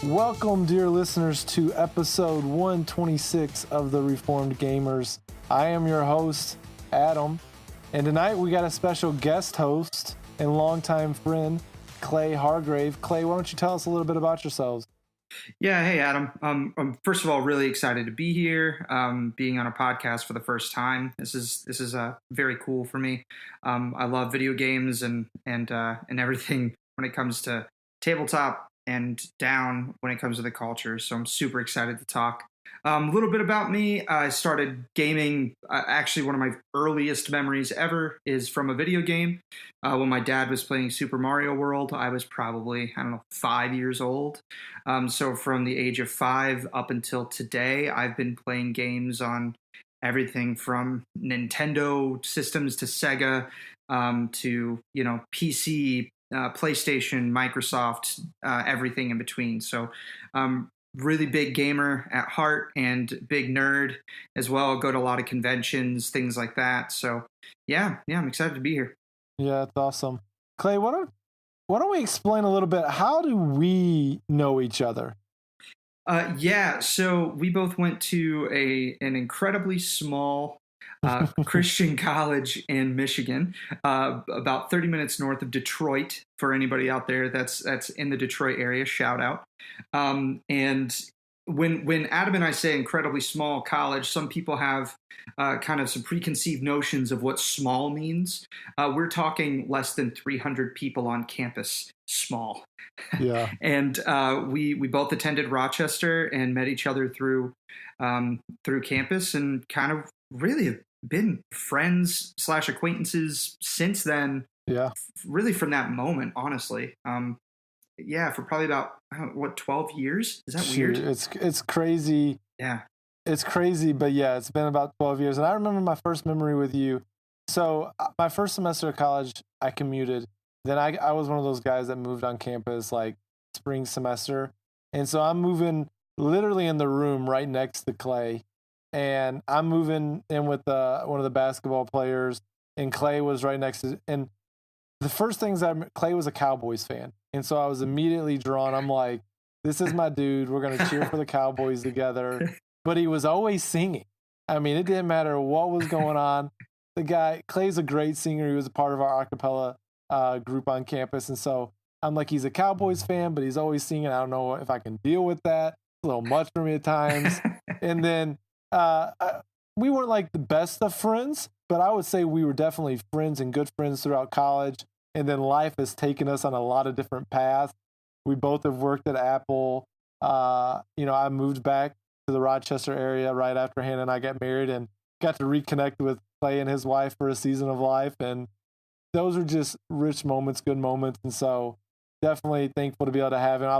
Welcome, dear listeners, to episode 126 of The Reformed Gamers. I am your host, Adam, and tonight we got a special guest host and longtime friend, Clay Hargrave. Clay, why don't you tell us a little bit about yourselves? Yeah, hey Adam. I'm first of all really excited to be here, being on a podcast for the first time. This is very cool for me. I love video games and everything when it comes to tabletop and down when it comes to the culture. So I'm super excited to talk. A little bit about me. I started gaming. Actually, one of my earliest memories ever is from a video game. When my dad was playing Super Mario World, I was probably, 5 years old. So from the age of 5 up until today, I've been playing games on everything from Nintendo systems to Sega, to PC, PlayStation, Microsoft, everything in between. So really big gamer at heart and big nerd as well. Go to a lot of conventions, things like that. So yeah, I'm excited to be here. Yeah, that's awesome. Clay, why don't we explain a little bit, how do we know each other? So we both went to an incredibly small Christian college in Michigan, about 30 minutes north of Detroit. For anybody out there that's in the Detroit area, shout out. And when Adam and I say incredibly small college, some people have kind of some preconceived notions of what small means. We're talking less than 300 people on campus. Small. Yeah. And we both attended Rochester and met each other through campus, and kind of really have been friends / acquaintances since then. Yeah. Really from that moment, honestly. For probably about 12 years. Is that weird? It's crazy. Yeah. It's crazy, but yeah, it's been about 12 years. And I remember my first memory with you. So my first semester of college, I commuted. Then I was one of those guys that moved on campus like spring semester. And so I'm moving literally in the room right next to Clay. And I'm moving in with one of the basketball players, and Clay was right next to. And the first things Clay was a Cowboys fan, and so I was immediately drawn. I'm like, this is my dude. We're gonna cheer for the Cowboys together. But he was always singing. I mean, it didn't matter what was going on. Clay's a great singer. He was a part of our acapella group on campus, and so I'm like, he's a Cowboys fan, but he's always singing. I don't know if I can deal with that. It's a little much for me at times. And then we weren't like the best of friends, but I would say we were definitely friends and good friends throughout college. And then life has taken us on a lot of different paths. We both have worked at Apple. I moved back to the Rochester area right after Hannah and I got married, and got to reconnect with Clay and his wife for a season of life. And those are just rich moments, good moments. And so definitely thankful to be able to have him.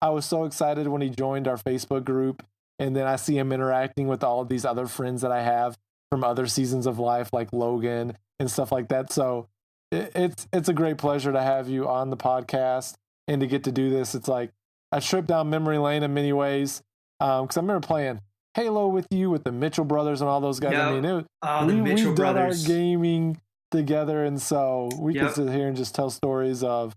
I was so excited when he joined our Facebook group. And then I see him interacting with all of these other friends that I have from other seasons of life, like Logan and stuff like that. So it's a great pleasure to have you on the podcast and to get to do this. It's like a trip down memory lane in many ways. Because I remember playing Halo with you, with the Mitchell brothers and all those guys. Yep. I mean, we've done our gaming together, and so we can sit here and just tell stories of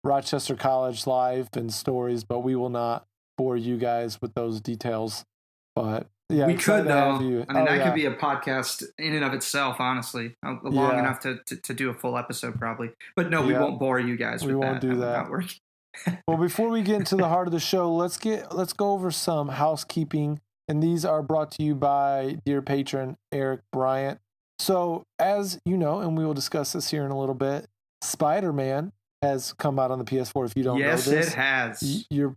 Rochester College life and stories, but we will not bore you guys with those details. But yeah, we could though. That could be a podcast in and of itself, honestly, long enough to do a full episode probably. But no, we won't bore you guys. We won't do that. Well, before we get into the heart of the show, let's go over some housekeeping, and these are brought to you by dear patron Eric Bryant. So, as you know, and we will discuss this here in a little bit, Spider-Man has come out on the PS4. If you don't know this, yes, it has. You're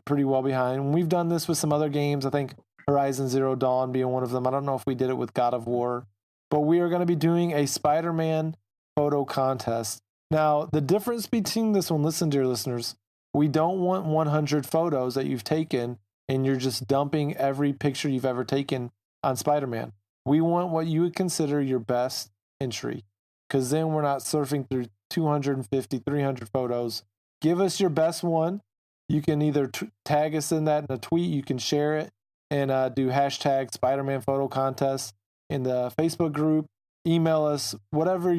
pretty well behind. We've done this with some other games. I think Horizon Zero Dawn being one of them. I don't know if we did it with God of War, but we are going to be doing a Spider-Man photo contest. Now, the difference between this one, listen, dear listeners, we don't want 100 photos that you've taken and you're just dumping every picture you've ever taken on Spider-Man. We want what you would consider your best entry, because then we're not surfing through 250, 300 photos. Give us your best one. You can either tag us in that in a tweet. You can share it and do hashtag Spider-Man photo contest in the Facebook group. Email us, whatever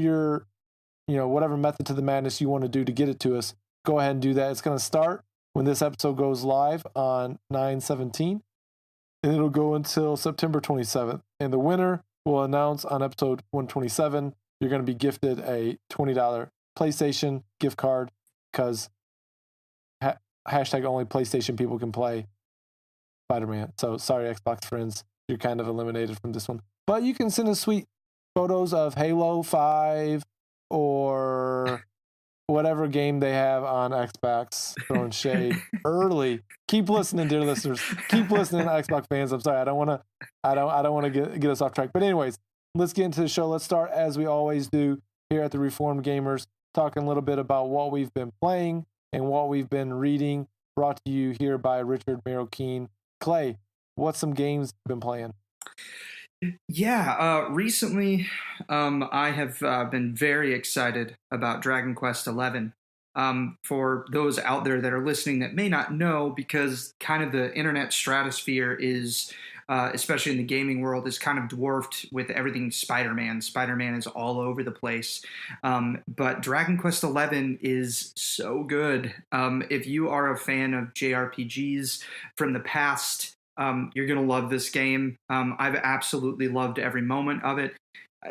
whatever method to the madness you want to do to get it to us. Go ahead and do that. It's going to start when this episode goes live on 9/17, and it'll go until September 27th. And the winner will announce on episode 127. You're going to be gifted a $20 PlayStation gift card because hashtag only PlayStation people can play Spider-Man. So sorry, Xbox friends, you're kind of eliminated from this one. But you can send us sweet photos of Halo 5 or whatever game they have on Xbox, throwing shade early. Keep listening, dear listeners. Keep listening, Xbox fans. I'm sorry, I don't want to get us off track. But anyways, let's get into the show. Let's start as we always do here at the Reformed Gamers, talking a little bit about what we've been playing and what we've been reading. Brought to you here by Richard Marroquin. Clay, what's some games you've been playing? Yeah, recently I have been very excited about Dragon Quest XI. For those out there that are listening that may not know, because kind of the internet stratosphere is, especially in the gaming world, is kind of dwarfed with everything Spider-Man. Spider-Man is all over the place. But Dragon Quest XI is so good. If you are a fan of JRPGs from the past, you're going to love this game. I've absolutely loved every moment of it.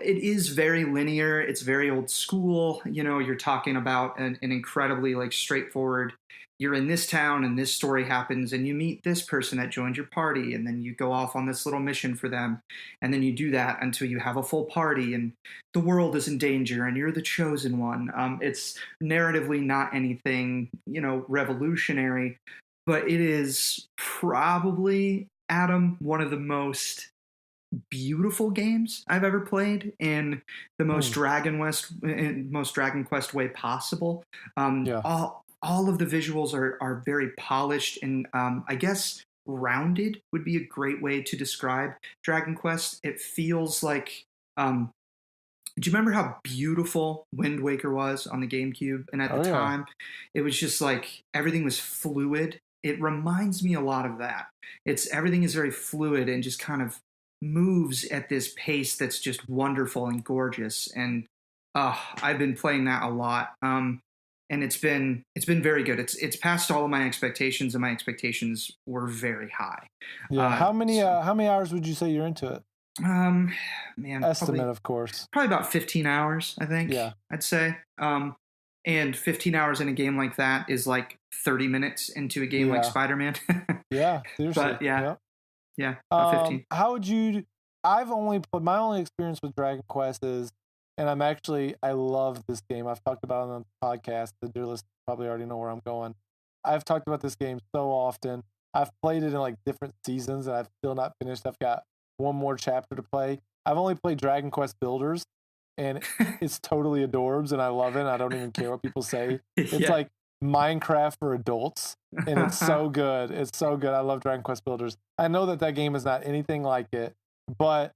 It is very linear. It's very old school. You know, you're talking about an incredibly straightforward, you're in this town and this story happens and you meet this person that joined your party and then you go off on this little mission for them. And then you do that until you have a full party and the world is in danger and you're the chosen one. It's narratively not anything, revolutionary, but it is probably, Adam, one of the most beautiful games I've ever played in the most Dragon Quest way possible. All of the visuals are very polished and I guess rounded would be a great way to describe Dragon Quest. It feels like do you remember how beautiful Wind Waker was on the GameCube? And at the time, it was just like everything was fluid. It reminds me a lot of that. Everything is very fluid and just kind of moves at this pace that's just wonderful and gorgeous. And I've been playing that a lot. And it's been very good. It's passed all of my expectations, and my expectations were very high. Yeah. How many hours would you say you're into it? Man, estimate, of course. Probably about 15 hours, I think. Yeah. I'd say. And 15 hours in a game like that is like 30 minutes into a game like Spider-Man. Yeah, seriously. But yeah, about 15. How would you? My only experience with Dragon Quest is, and I love this game. I've talked about it on the podcast. The dear listeners probably already know where I'm going. I've talked about this game so often. I've played it in different seasons, and I've still not finished. I've got one more chapter to play. I've only played Dragon Quest Builders, and it's totally adorbs, and I love it. And I don't even care what people say. It's like Minecraft for adults, and it's so good. It's so good. I love Dragon Quest Builders. I know that game is not anything like it, but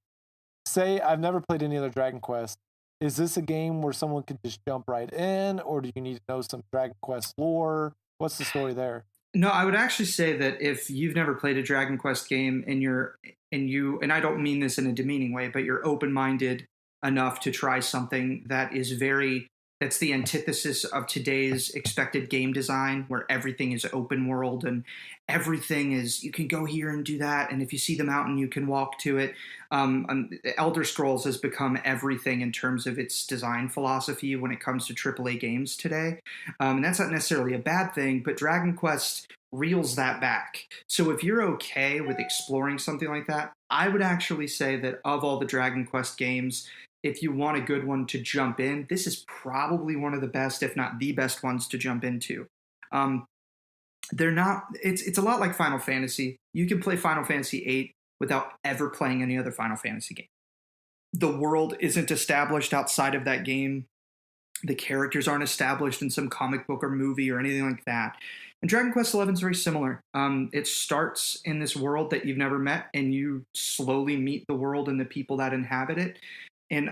say I've never played any other Dragon Quest. Is this a game where someone could just jump right in, or do you need to know some Dragon Quest lore? What's the story there? No, I would actually say that if you've never played a Dragon Quest game and I don't mean this in a demeaning way, but you're open-minded enough to try something that's the antithesis of today's expected game design, where everything is open world and everything is, you can go here and do that. And if you see the mountain, you can walk to it. Elder Scrolls has become everything in terms of its design philosophy when it comes to AAA games today. And that's not necessarily a bad thing, but Dragon Quest reels that back. So if you're okay with exploring something like that, I would actually say that of all the Dragon Quest games, if you want a good one to jump in, this is probably one of the best, if not the best ones to jump into. It's a lot like Final Fantasy. You can play Final Fantasy VIII without ever playing any other Final Fantasy game. The world isn't established outside of that game. The characters aren't established in some comic book or movie or anything like that. And Dragon Quest XI is very similar. It starts in this world that you've never met, and you slowly meet the world and the people that inhabit it. And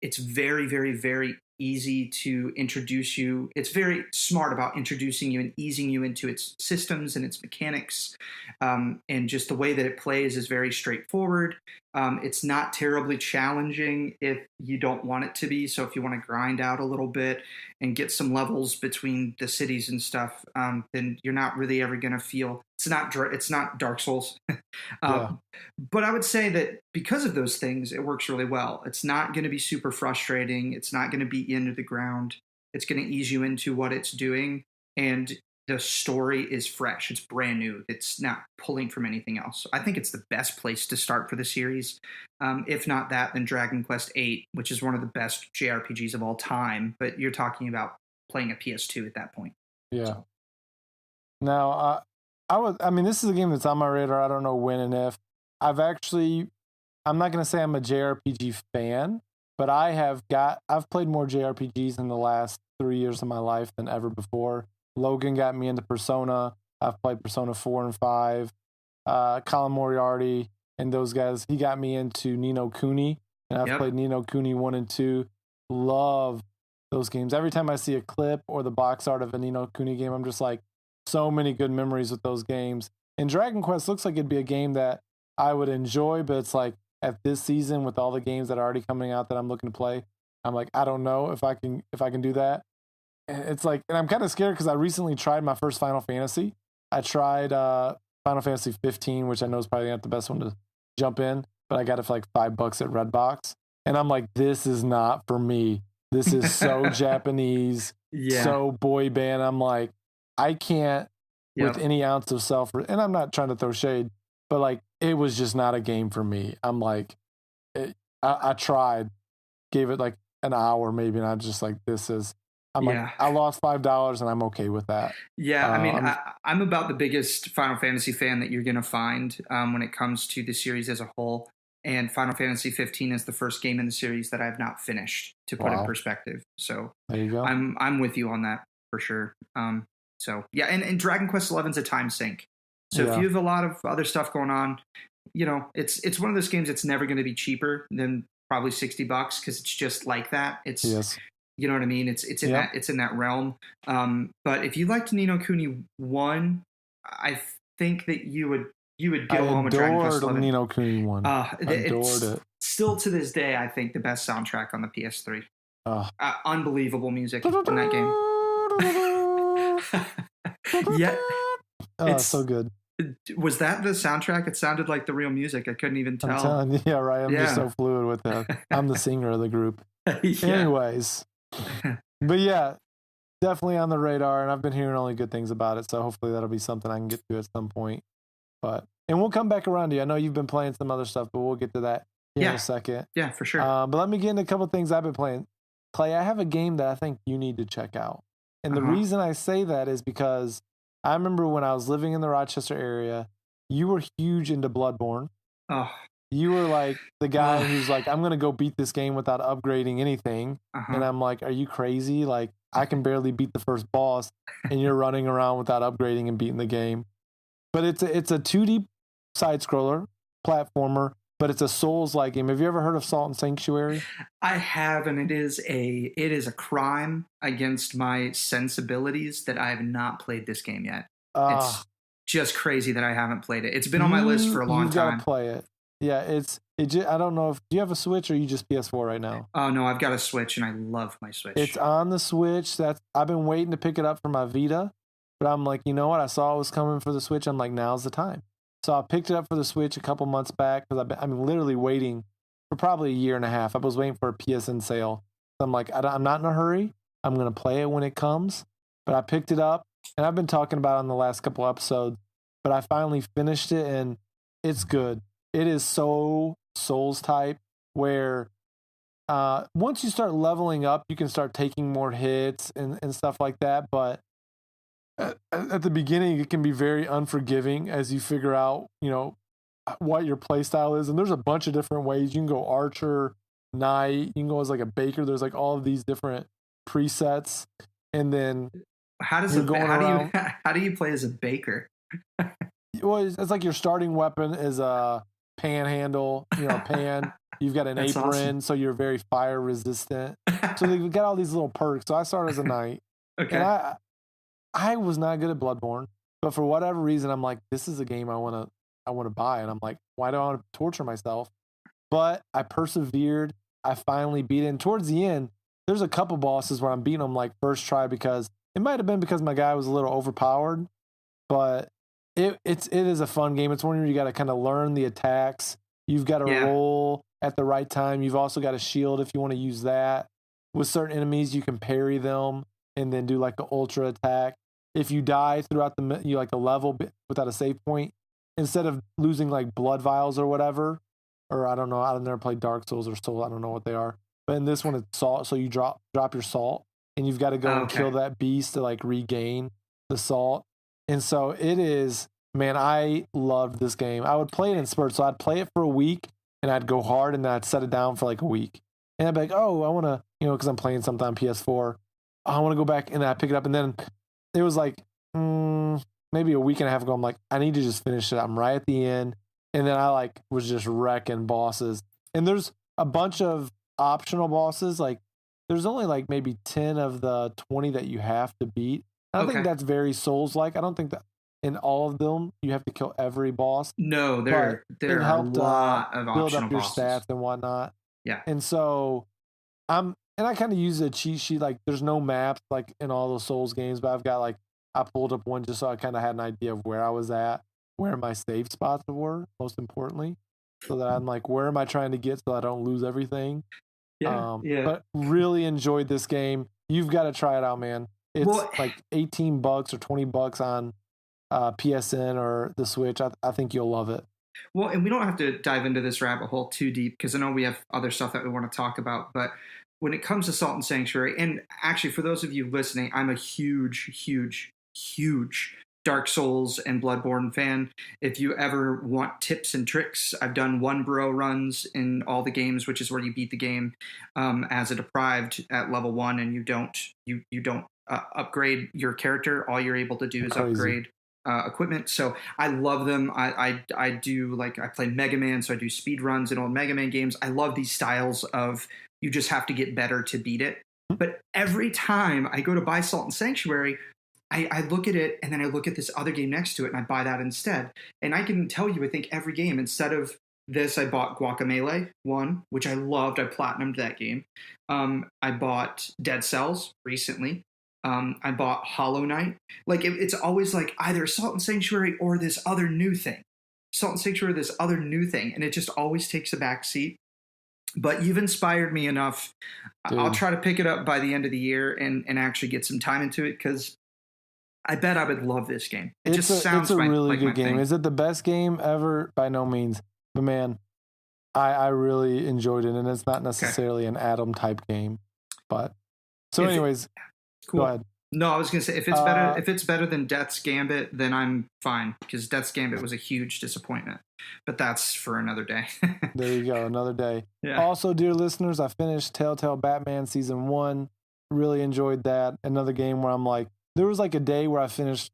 it's very, very, very easy to introduce you. It's very smart about introducing you and easing you into its systems and its mechanics. And just the way that it plays is very straightforward. It's not terribly challenging if you don't want it to be. So if you want to grind out a little bit and get some levels between the cities and stuff, then you're not really ever going to feel it's not Dark Souls. Yeah. But I would say that because of those things, it works really well. It's not going to be super frustrating. It's not going to be into the ground. It's going to ease you into what it's doing. And the story is fresh. It's brand new. It's not pulling from anything else. So I think it's the best place to start for the series. If not that, then Dragon Quest VIII, which is one of the best JRPGs of all time. But you're talking about playing a PS2 at that point. Yeah. So. Now, this is a game that's on my radar. I don't know when and if. I'm not going to say I'm a JRPG fan, but I've played more JRPGs in the last 3 years of my life than ever before. Logan got me into Persona. I've played Persona 4 and 5. Colin Moriarty and those guys, he got me into Ni no Kuni, and I've played Ni no Kuni 1 and 2. Love those games. Every time I see a clip or the box art of a Ni no Kuni game, I'm just like, so many good memories with those games. And Dragon Quest looks like it'd be a game that I would enjoy, but it's like at this season with all the games that are already coming out that I'm looking to play, I'm like, I don't know if I can do that. And it's like, and I'm kind of scared because I recently tried my first Final Fantasy. I tried Final Fantasy 15, which I know is probably not the best one to jump in, but I got it for like $5 at Redbox. And I'm like, this is not for me. This is so Japanese, so boy band. I'm like, I can't with any ounce of and I'm not trying to throw shade, but like, it was just not a game for me. I'm like, I tried, gave it like an hour maybe, and I just like, like, I lost $5 and I'm okay with that. Yeah, I'm about the biggest Final Fantasy fan that you're going to find when it comes to the series as a whole. And Final Fantasy 15 is the first game in the series that I have not finished, to put in perspective. So there you go. I'm with you on that for sure. So yeah, and Dragon Quest 11 is a time sink. So if you have a lot of other stuff going on, it's one of those games that's never going to be cheaper than probably $60 because it's just like that. It's you know what I mean. It's in that realm. But if you liked Ni no Kuni 1, I think that you would go home with Dragon Quest 11. Ni no Kuni 1. Adored it. Still to this day, I think the best soundtrack on the PS3. Unbelievable music in that game. Yeah, it's so good. Was that the soundtrack? It sounded like the real music. I couldn't even tell. I'm telling you, yeah, right. I'm just so fluid with that. I'm the singer of the group. Anyways, but yeah, definitely on the radar, and I've been hearing only good things about it. So hopefully that'll be something I can get to at some point. And we'll come back around to you. I know you've been playing some other stuff, but we'll get to that in a second. Yeah, for sure. But let me get into a couple of things I've been playing. Clay, I have a game that I think you need to check out. And the reason I say that is because I remember when I was living in the Rochester area, you were huge into Bloodborne. Oh. You were like the guy who's like, I'm going to go beat this game without upgrading anything. And I'm like, are you crazy? Like, I can barely beat the first boss, and you're running around without upgrading and beating the game. But it's a 2D side-scroller platformer, but it's a Souls-like game. Have you ever heard of Salt and Sanctuary? I have, and it is a crime against my sensibilities that I have not played this game yet. It's just crazy that I haven't played it. It's been on my list for a long time. You gotta play it. Yeah, I don't know do you have a Switch or are you just PS4 right now? Oh no, I've got a Switch and I love my Switch. It's on the Switch. I've been waiting to pick it up for my Vita, but I'm like, you know what? I saw it was coming for the Switch. I'm like, now's the time. So I picked it up for the Switch a couple months back because I'm literally waiting for probably a year and a half. I was waiting for a PSN sale. So I'm like, I'm not in a hurry. I'm going to play it when it comes. But I picked it up, and I've been talking about it on the last couple episodes, but I finally finished it, and it's good. It is so Souls type where once you start leveling up, you can start taking more hits and stuff like that. But at the beginning, it can be very unforgiving as you figure out, what your play style is. And there's a bunch of different ways. You can go archer, knight, you can go as like a baker. There's like all of these different presets. And then how do you play as a baker? Well, it's like your starting weapon is a panhandle, pan. You've got an apron, awesome. So you're very fire resistant. So they've got all these little perks. So I started as a knight. Okay. And I was not good at Bloodborne, but for whatever reason, I'm like, this is a game I want to buy. And I'm like, why do I want to torture myself? but I persevered. I finally beat it. And towards the end, there's a couple bosses where I'm beating them like first try because it might have been because my guy was a little overpowered, but it is a fun game. It's one where you got to kind of learn the attacks. You've got to roll at the right time. You've also got a shield if you want to use that. With certain enemies, you can parry them and then do like an ultra attack. If you die throughout a level without a save point, instead of losing like blood vials or whatever, or I don't know, I've never played Dark Souls or Soul, I don't know what they are. But in this one, it's salt, so you drop your salt, and you've got to go and kill that beast to like regain the salt. And so it is, man, I loved this game. I would play it in spurts, so I'd play it for a week, and I'd go hard, and then I'd set it down for like a week. And I'd be like, oh, I want to, because I'm playing something on PS4. I want to go back, and then I pick it up, and then it was like maybe a week and a half ago, I'm like, I need to just finish it. I'm right at the end. And then I like was just wrecking bosses. And there's a bunch of optional bosses. Like there's only like maybe 10 of the 20 that you have to beat. I don't think that's very Souls-like. I don't think that in all of them you have to kill every boss. No, there are a lot of build optional up your bosses. stats and whatnot. Yeah. And so I kind of use a cheat sheet. Like there's no maps like in all those Souls games, but I've got like, I pulled up one just so I kind of had an idea of where I was at, where my save spots were, most importantly, so that I'm like, where am I trying to get so I don't lose everything? But really enjoyed this game. You've got to try it out, man. It's like $18 or $20 on PSN or the Switch. I think you'll love it. Well, and we don't have to dive into this rabbit hole too deep because I know we have other stuff that we want to talk about, but when it comes to Salt and Sanctuary, and actually for those of you listening, I'm a huge Dark Souls and Bloodborne fan. If you ever want tips and tricks, I've done 1 bro runs in all the games, which is where you beat the game as a deprived at level 1, and you don't upgrade your character. All you're able to do is upgrade equipment. So I love them. I do, like, I play Mega Man, so I do speed runs in old Mega Man games. I love these styles of you just have to get better to beat it. But every time I go to buy Salt and Sanctuary, I look at it and then I look at this other game next to it and I buy that instead. And I can tell you, I think every game, instead of this, I bought Guacamelee 1, which I loved. I platinumed that game. I bought Dead Cells recently. I bought Hollow Knight. Like it's always like either Salt and Sanctuary or this other new thing. Salt and Sanctuary, this other new thing. And it just always takes a back seat. But you've inspired me enough. Dude. I'll try to pick it up by the end of the year and actually get some time into it because I bet I would love this game. It's a really good game. Thing. Is it the best game ever? By no means. But man, I really enjoyed it. And it's not necessarily an Adam type game. But so anyways, cool. Go ahead. No, I was gonna say if it's better than Death's Gambit, then I'm fine because Death's Gambit was a huge disappointment. But that's for another day. There you go, another day. Yeah. Also, dear listeners, I finished Telltale Batman Season 1. Really enjoyed that. Another game where I'm like, there was like a day where I finished,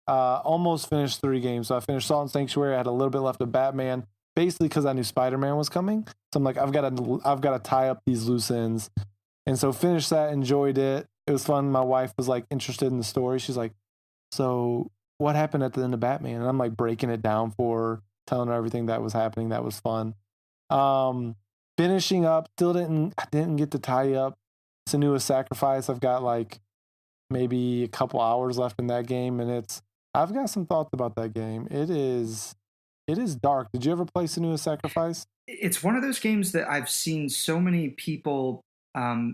almost finished 3 games. So I finished Salt and Sanctuary. I had a little bit left of Batman, basically because I knew Spider-Man was coming. So I'm like, I've got to tie up these loose ends. And so finished that, enjoyed it. It was fun. My wife was like interested in the story. She's like, so what happened at the end of Batman? And I'm like breaking it down for her, telling her everything that was happening. That was fun. Finishing up, I didn't get to tie up Senua's Sacrifice. I've got like maybe a couple hours left in that game, and I've got some thoughts about that game. It is dark. Did you ever play Senua's Sacrifice? It's one of those games that I've seen so many people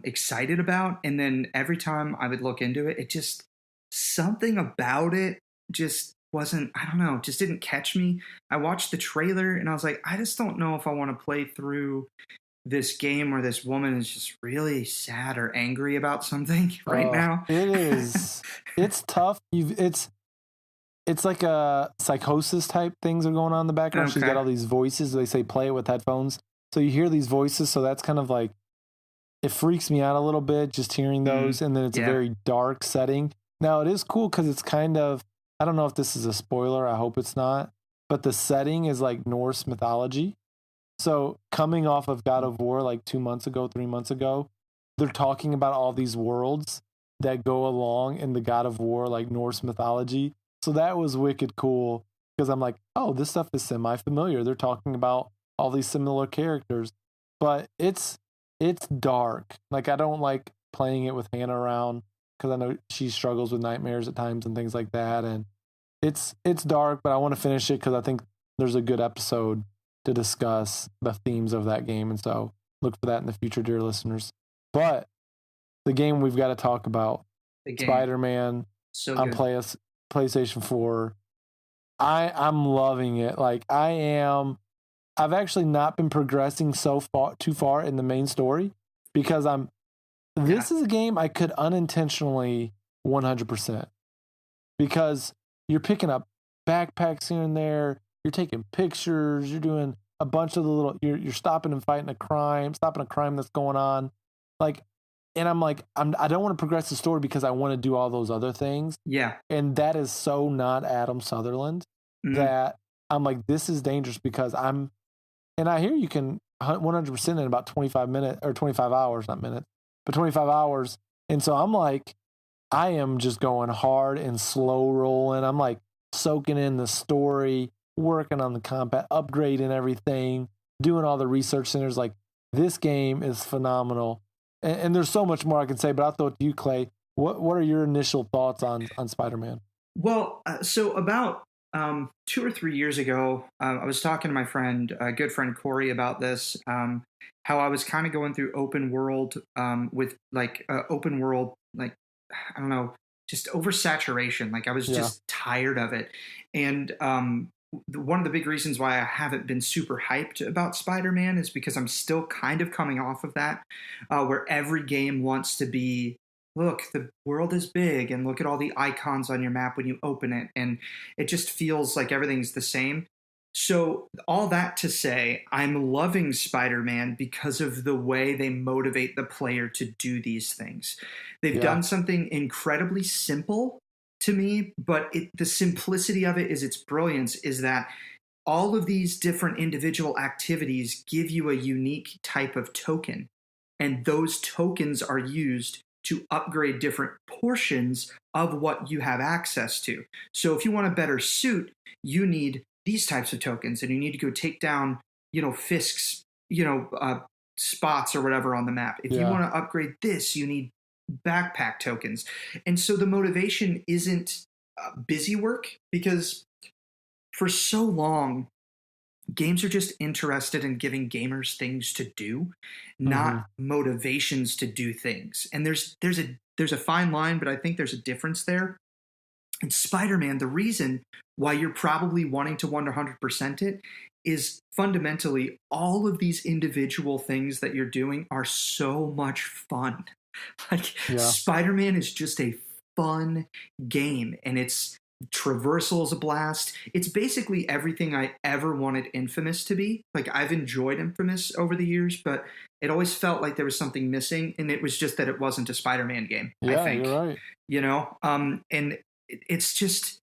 excited about, and then every time I would look into it, it just something about it just wasn't, I don't know, just didn't catch me. I watched the trailer and I was like, I just don't know if I want to play through this game where this woman is just really sad or angry about something now. It is. It's tough. It's like a psychosis type things are going on in the background. Okay. She's got all these voices. They say play it with headphones. So you hear these voices. So that's kind of like, it freaks me out a little bit just hearing those. And then it's a very dark setting. Now it is cool because it's kind of, I don't know if this is a spoiler. I hope it's not. But the setting is like Norse mythology. So coming off of God of War like 3 months ago, they're talking about all these worlds that go along in the God of War, like Norse mythology. So that was wicked cool because I'm like, oh, this stuff is semi-familiar. They're talking about all these similar characters, but it's dark. Like, I don't like playing it with Hannah around because I know she struggles with nightmares at times and things like that. And it's dark, but I want to finish it because I think there's a good episode to discuss the themes of that game. And so look for that in the future, dear listeners. But the game we've got to talk about, Spider-Man on PlayStation 4. I'm loving it. Like, I've actually not been progressing too far in the main story because this is a game I could unintentionally 100% because you're picking up backpacks here and there, you're taking pictures, you're doing a bunch of the little, you're stopping and fighting a crime that's going on. Like, and I'm like, I don't want to progress the story because I want to do all those other things. Yeah. And that is so not Adam Sutherland that I'm like, this is dangerous because and I hear you can 100% in about 25 minutes or 25 hours, not minutes, but 25 hours. And so I'm like, I am just going hard and slow rolling. I'm like soaking in the story, working on the combat, upgrading everything, doing all the research centers. Like, this game is phenomenal. And there's so much more I can say, but I'll throw it to you, Clay. What are your initial thoughts on Spider-Man? Well, so about 2 or 3 years ago, I was talking to my friend, good friend Corey, about this. How I was kind of going through open world with open world, like, I don't know, just oversaturation. Like, I was just tired of it. And one of the big reasons why I haven't been super hyped about Spider-Man is because I'm still kind of coming off of that, where every game wants to be, look, the world is big and look at all the icons on your map when you open it. And it just feels like everything's the same. So all that to say, I'm loving Spider-Man because of the way they motivate the player to do these things. They've done something incredibly simple to me, but the simplicity of it is its brilliance, is that all of these different individual activities give you a unique type of token. And those tokens are used to upgrade different portions of what you have access to. So if you want a better suit, you need these types of tokens, and you need to go take down, Fisk's, spots or whatever on the map. If you want to upgrade this, you need backpack tokens. And so the motivation isn't busy work, because for so long, games are just interested in giving gamers things to do, not motivations to do things. And there's a fine line, but I think there's a difference there. And Spider-Man, the reason why you're probably wanting to 100% it is fundamentally all of these individual things that you're doing are so much fun. Like, Spider-Man is just a fun game, and its traversal is a blast. It's basically everything I ever wanted Infamous to be. Like, I've enjoyed Infamous over the years, but it always felt like there was something missing, and it was just that it wasn't a Spider-Man game. Yeah, I think. You're right. And it's just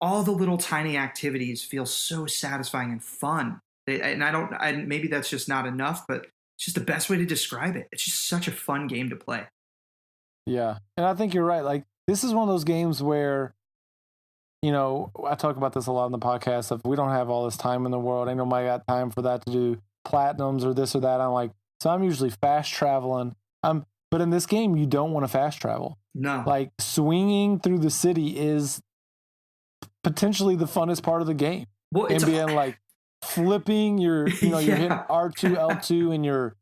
all the little tiny activities feel so satisfying and fun. And maybe that's just not enough, but it's just the best way to describe it. It's just such a fun game to play. Yeah. And I think you're right. Like, this is one of those games where, I talk about this a lot in the podcast of, we don't have all this time in the world. Ain't nobody got time for that to do platinums or this or that. I'm like, so I'm usually fast traveling. But in this game, you don't want to fast travel. No. Like, swinging through the city is potentially the funnest part of the game. Well, and being like flipping you're hitting R2, L2, and you're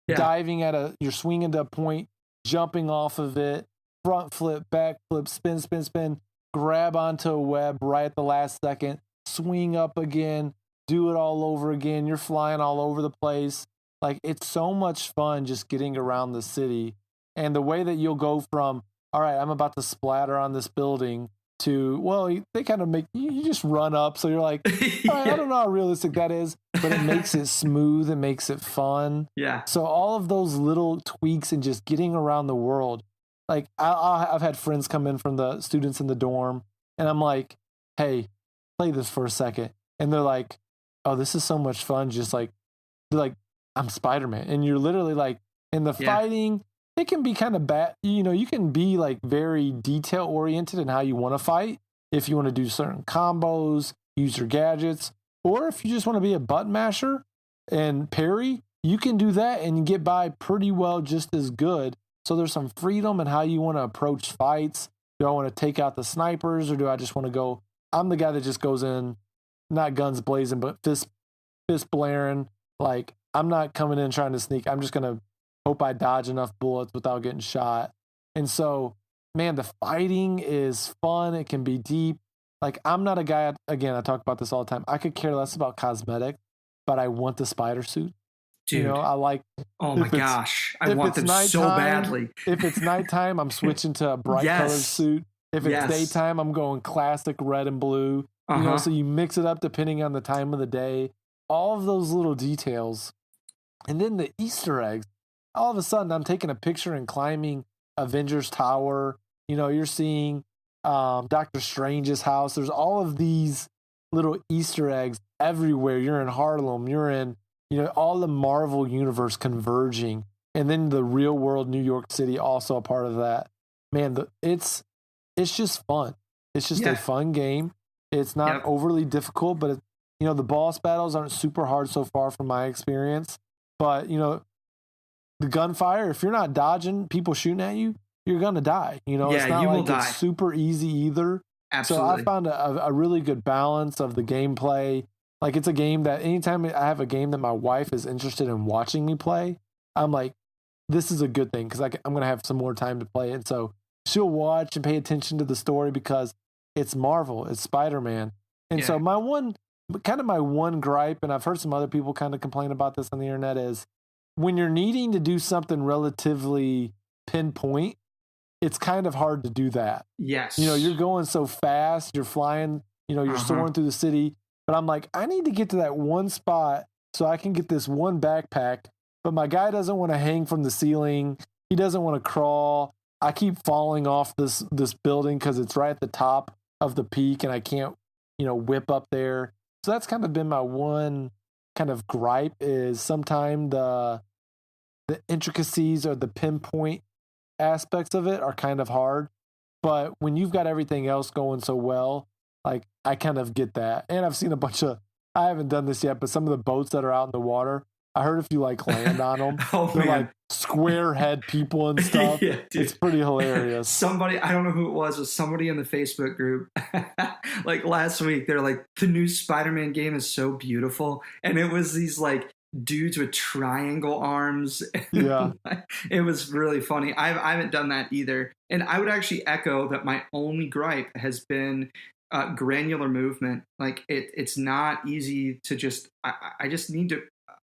diving you're swinging to a point, jumping off of it, front flip, back flip, spin, grab onto a web right at the last second, swing up again, do it all over again. You're flying all over the place. Like, it's so much fun just getting around the city. And the way that you'll go from, all right, I'm about to splatter on this building, to, well, they kind of make you just run up. So you're like, all right, I don't know how realistic that is, but it makes it smooth. It makes it fun. Yeah. So all of those little tweaks and just getting around the world. Like, I've had friends come in from the students in the dorm, and I'm like, hey, play this for a second. And they're like, oh, this is so much fun. Just like, they're like, I'm Spider-Man. And you're literally like, in the fighting, it can be kind of bad. You can be like very detail oriented in how you want to fight. If you want to do certain combos, use your gadgets, or if you just want to be a button masher, and parry, you can do that and get by pretty well just as good. So there's some freedom in how you want to approach fights. Do I want to take out the snipers or do I just want to go? I'm the guy that just goes in, not guns blazing, but fist blaring. Like, I'm not coming in trying to sneak. I'm just going to hope I dodge enough bullets without getting shot. And so, man, the fighting is fun. It can be deep. Like, I'm not a guy, again, I talk about this all the time. I could care less about cosmetics, but I want the spider suit. Dude. You know, I like. Oh my gosh. I want them so badly. If it's nighttime, I'm switching to a bright colored suit. If it's daytime, I'm going classic red and blue. You know, so you mix it up depending on the time of the day. All of those little details. And then the Easter eggs. All of a sudden, I'm taking a picture and climbing Avengers Tower. You know, you're seeing Doctor Strange's house. There's all of these little Easter eggs everywhere. You're in Harlem. You're in, you know, all the Marvel universe converging. And then the real world New York City also a part of that. Man, it's just fun. It's just a fun game. It's not overly difficult, but you know, the boss battles aren't super hard so far from my experience. But, you know, the gunfire, if you're not dodging people shooting at you, you're going to die. You know, it's not like it's super easy either. Absolutely. So I found a really good balance of the gameplay. Like, it's a game that anytime I have a game that my wife is interested in watching me play, I'm like, this is a good thing because I'm going to have some more time to play it. And so she'll watch and pay attention to the story because it's Marvel, it's Spider-Man. And so my one gripe, and I've heard some other people kind of complain about this on the internet, is when you're needing to do something relatively pinpoint, it's kind of hard to do that. Yes. You know, you're going so fast, you're flying, you know, you're soaring through the city. But I'm like, I need to get to that one spot so I can get this one backpack. But my guy doesn't want to hang from the ceiling. He doesn't want to crawl. I keep falling off this building because it's right at the top of the peak and I can't, you know, whip up there. So that's kind of been my one kind of gripe, is sometimes the intricacies or the pinpoint aspects of it are kind of hard. But when you've got everything else going so well, like, I kind of get that. And I've seen I haven't done this yet, but some of the boats that are out in the water, I heard if you like land on them, they're like square head people and stuff. It's pretty hilarious. Somebody, I don't know who it was somebody in the Facebook group, like last week, they're like, the new Spider-Man game is so beautiful. And it was these like dudes with triangle arms. Yeah. It was really funny. I haven't done that either. And I would actually echo that my only gripe has been granular movement. Like, it's not easy to just, I just need to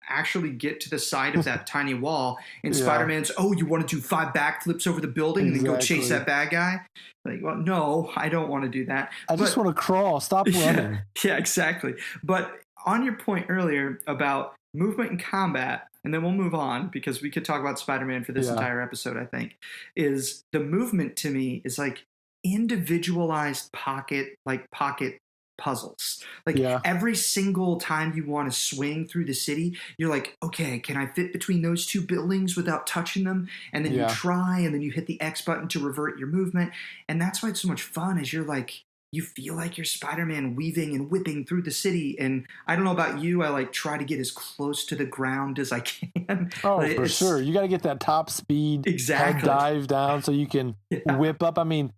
actually get to the side of that tiny wall. And Spider-Man's, you want to do 5 backflips over the building and then go chase that bad guy? Like, well, no, I don't want to do that. I just want to crawl. Stop running. Yeah, exactly. But on your point earlier about movement and combat, and then we'll move on because we could talk about Spider-Man for this entire episode, I think, is the movement to me is like individualized pocket puzzles. Like, every single time you want to swing through the city, you're like, okay, can I fit between those 2 buildings without touching them? And then you try, and then you hit the X button to revert your movement. And that's why it's so much fun, is you're like, you feel like you're Spider-Man weaving and whipping through the city. And I don't know about you, I like try to get as close to the ground as I can. Oh, for sure. You got to get that top speed, head dive down so you can whip up. I mean,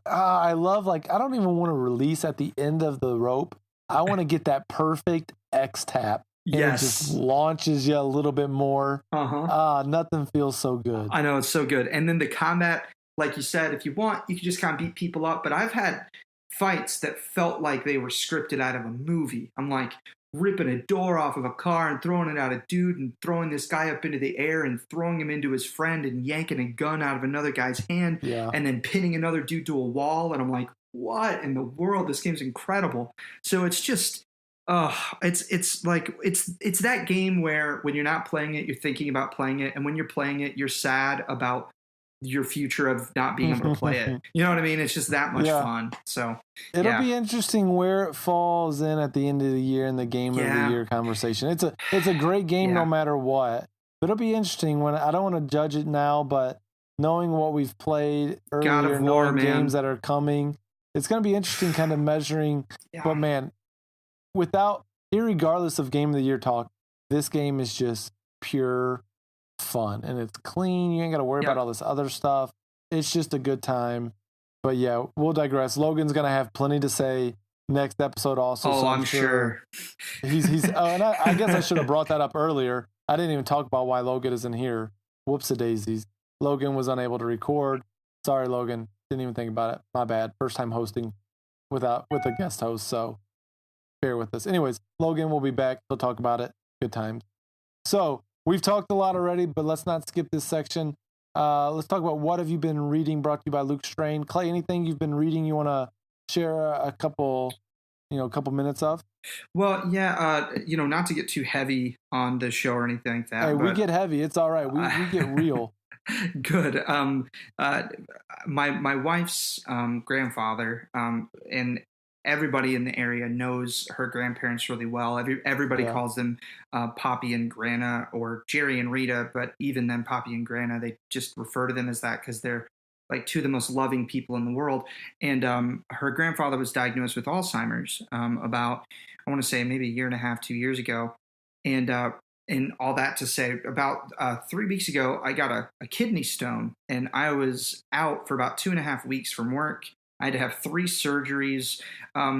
I love, like, I don't even want to release at the end of the rope. I want to get that perfect X tap. And it just launches you a little bit more. Nothing feels so good. I know, it's so good. And then the combat, like you said, if you want, you can just kind of beat people up. But I've had fights that felt like they were scripted out of a movie. I'm like ripping a door off of a car and throwing it at a dude and throwing this guy up into the air and throwing him into his friend and yanking a gun out of another guy's hand and then pinning another dude to a wall. And I'm like, what in the world? This game's incredible. So it's just, it's like, it's that game where when you're not playing it, you're thinking about playing it. And when you're playing it, you're sad about your future of not being able to play it. You know what I mean? It's just that much fun. So it'll be interesting where it falls in at the end of the year in the game of the year conversation. It's a great game no matter what. But it'll be interesting when, I don't want to judge it now, but knowing what we've played earlier, knowing games that are coming, it's going to be interesting kind of measuring. But man, irregardless of game of the year talk, this game is just pure fun, and it's clean. You ain't got to worry about all this other stuff. It's just a good time. But yeah, we'll digress. Logan's gonna have plenty to say next episode also. Oh, so I'm sure. He's and I guess I should have brought that up earlier. I didn't even talk about why Logan isn't here. Whoops-a-daisies. Logan was unable to record. Sorry, Logan. Didn't even think about it. My bad. First time hosting with a guest host, so bear with us. Anyways, Logan will be back. He'll talk about it. Good times. So we've talked a lot already, but let's not skip this section. Let's talk about what have you been reading, brought to you by Luke Strain. Clay, anything you've been reading you want to share a couple minutes of? Well, yeah, not to get too heavy on the show or anything like that. Hey, we get heavy. It's all right. We get real. Good. My wife's grandfather, and everybody in the area knows her grandparents really well. Everybody calls them Poppy and Grana, or Jerry and Rita, but even then, Poppy and Grana, they just refer to them as that because they're like two of the most loving people in the world. And her grandfather was diagnosed with Alzheimer's about, I want to say maybe a year and a half, 2 years ago. And all that to say, about 3 weeks ago, I got a kidney stone, and I was out for about 2.5 weeks from work. I had to have 3 surgeries.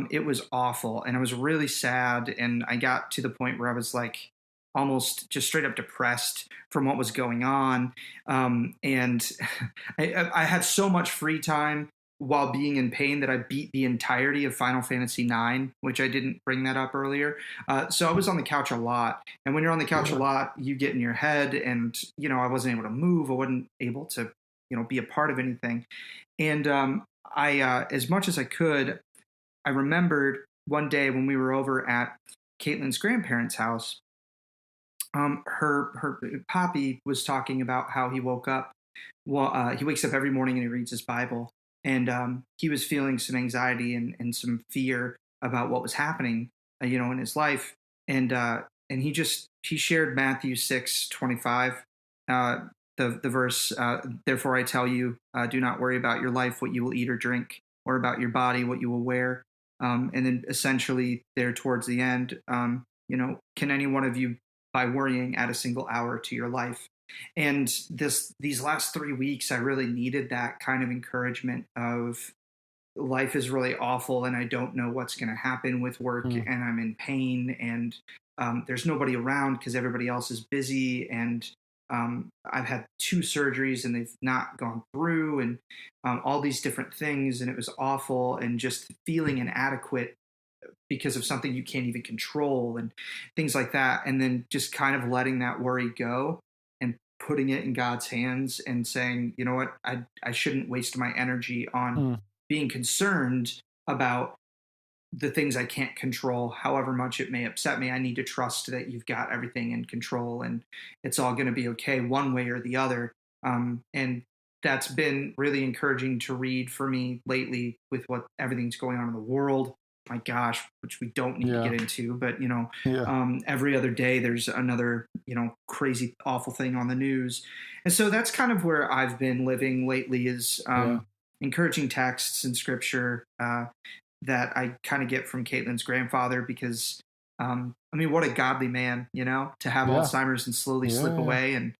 It was awful, and I was really sad. And I got to the point where I was like almost just straight up depressed from what was going on. And I had so much free time while being in pain that I beat the entirety of Final Fantasy IX, which I didn't bring that up earlier. So I was on the couch a lot. And when you're on the couch a lot, you get in your head, and, I wasn't able to move. I wasn't able to, be a part of anything. And I, as much as I could, I remembered one day when we were over at Caitlin's grandparents' house, her Poppy was talking about how he woke up. Well, he wakes up every morning and he reads his Bible, and he was feeling some anxiety and some fear about what was happening, in his life. And he shared Matthew 6:25, the verse, "Therefore I tell you, do not worry about your life, what you will eat or drink, or about your body, what you will wear." And then essentially there towards the end, can any one of you, by worrying, add a single hour to your life? And these last 3 weeks, I really needed that kind of encouragement of life is really awful, and I don't know what's going to happen with work, and I'm in pain, and there's nobody around because everybody else is busy, and I've had 2 surgeries and they've not gone through, and all these different things, and it was awful, and just feeling inadequate because of something you can't even control and things like that. And then just kind of letting that worry go and putting it in God's hands and saying, you know what, I shouldn't waste my energy on being concerned about the things I can't control, however much it may upset me. I need to trust that you've got everything in control, and it's all going to be okay one way or the other. And that's been really encouraging to read for me lately with what everything's going on in the world. My gosh, which we don't need to get into, but every other day there's another, crazy, awful thing on the news. And so that's kind of where I've been living lately, is encouraging texts in scripture that I kind of get from Caitlin's grandfather, because what a godly man, to have Alzheimer's and slowly slip away and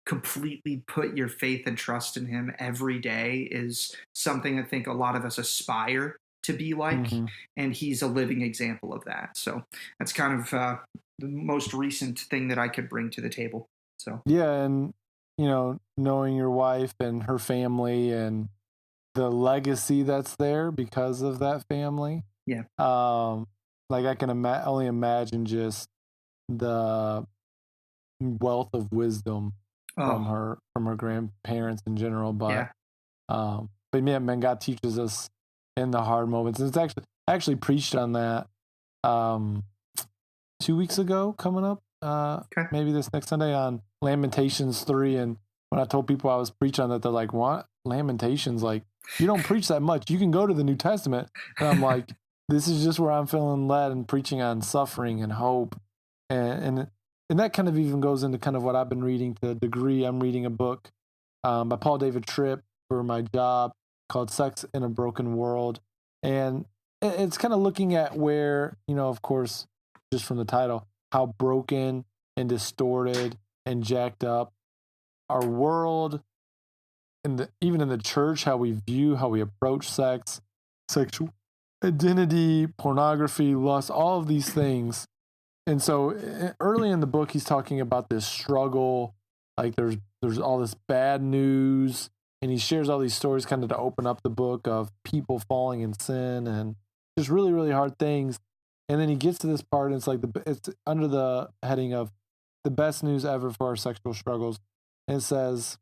completely put your faith and trust in him every day is something I think a lot of us aspire to be like, and he's a living example of that. So that's kind of the most recent thing that I could bring to the table. So and knowing your wife and her family and the legacy that's there because of that family. Like I can only imagine just the wealth of wisdom from her grandparents in general. But man, God teaches us in the hard moments. And I actually preached on that 2 weeks ago, coming up, maybe this next Sunday, on Lamentations 3. And when I told people I was preaching on that, they're like, "What? Lamentations? Like, you don't preach that much. You can go to the New Testament." And I'm like, this is just where I'm feeling led and preaching on suffering and hope. And that kind of even goes into kind of what I've been reading to a degree. I'm reading a book by Paul David Tripp for my job called Sex in a Broken World. And it's kind of looking at where, of course, just from the title, how broken and distorted and jacked up. Our world, even in the church, how we view, how we approach sex, sexual identity, pornography, lust, all of these things. And so early in the book, he's talking about this struggle. Like there's all this bad news, and he shares all these stories kind of to open up the book of people falling in sin and just really, really hard things. And then he gets to this part, and it's like it's under the heading of the best news ever for our sexual struggles. And it says,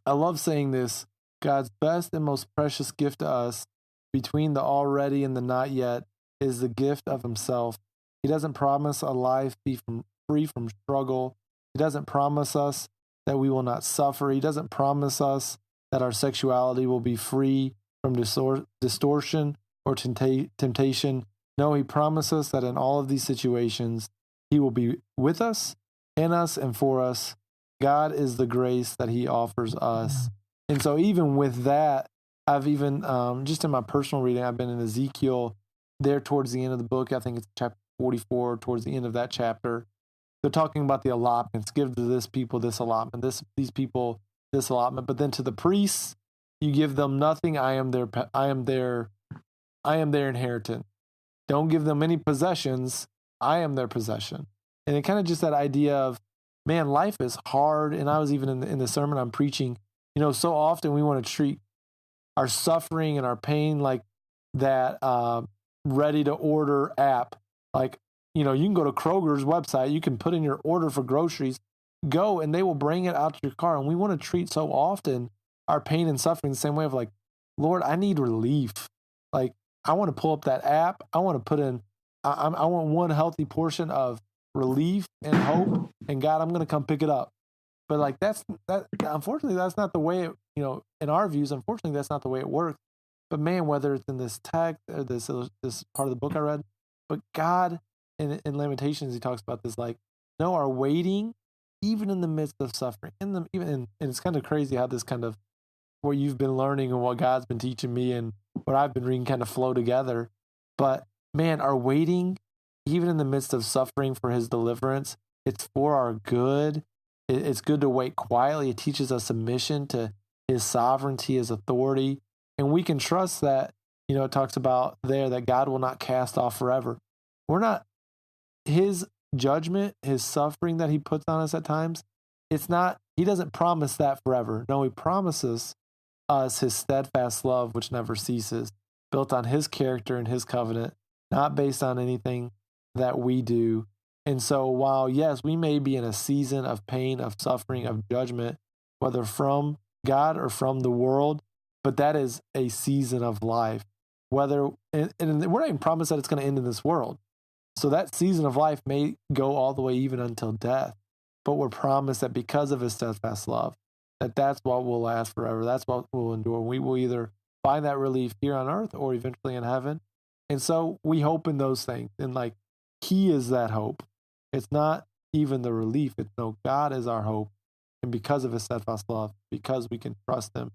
I love saying this, God's best and most precious gift to us between the already and the not yet is the gift of himself. He doesn't promise a life free from struggle. He doesn't promise us that we will not suffer. He doesn't promise us that our sexuality will be free from distortion or temptation. No, he promises that in all of these situations, he will be with us, in us, and for us. God is the grace that he offers us. And so even with that, I've even, just in my personal reading, I've been in Ezekiel there towards the end of the book. I think it's chapter 44, towards the end of that chapter. They're talking about the allotments. Give to this people this allotment, these people this allotment. But then to the priests, you give them nothing. I am their inheritance. Don't give them any possessions. I am their possession. And it kind of just that idea of, man, life is hard. And I was even in the sermon I'm preaching, so often we want to treat our suffering and our pain like that ready to order app. Like, you can go to Kroger's website, you can put in your order for groceries, go, and they will bring it out to your car. And we want to treat so often our pain and suffering the same way of like, Lord, I need relief. Like, I want to pull up that app. I want to put in, I want one healthy portion of relief and hope. And God, I'm going to come pick it up. But like, unfortunately, that's not the way in our views, unfortunately, that's not the way it works. But man, whether it's in this text or this part of the book I read, but God in Lamentations, he talks about this, like, no, our waiting, even in the midst of suffering, and it's kind of crazy how this kind of, what you've been learning and what God's been teaching me and what I've been reading kind of flow together. But man, our waiting, even in the midst of suffering for his deliverance, it's for our good. It's good to wait quietly. It teaches us submission to his sovereignty, his authority. And we can trust that, it talks about there that God will not cast off forever. We're not, his judgment, his suffering that he puts on us at times, it's not, he doesn't promise that forever. No, he promises us his steadfast love, which never ceases, built on his character and his covenant, not based on anything that we do. And so while, yes, we may be in a season of pain, of suffering, of judgment, whether from God or from the world, but that is a season of life. And we're not even promised that it's going to end in this world. So that season of life may go all the way even until death. But we're promised that because of his steadfast love, that's what will last forever. That's what will endure. We will either find that relief here on earth or eventually in heaven. And so we hope in those things. And like, he is that hope. It's not even the relief. It's no, God is our hope. And because of his steadfast love, because we can trust him,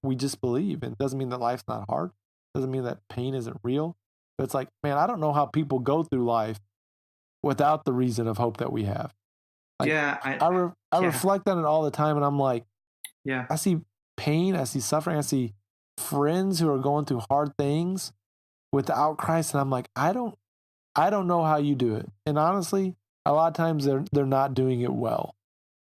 we just believe. And it doesn't mean that life's not hard. It doesn't mean that pain isn't real. But it's like, man, I don't know how people go through life without the reason of hope that we have. Like, yeah. I reflect on it all the time, and I'm like, yeah, I see pain, I see suffering, I see friends who are going through hard things without Christ, and I'm like, I don't know how you do it. And honestly, a lot of times they're not doing it well.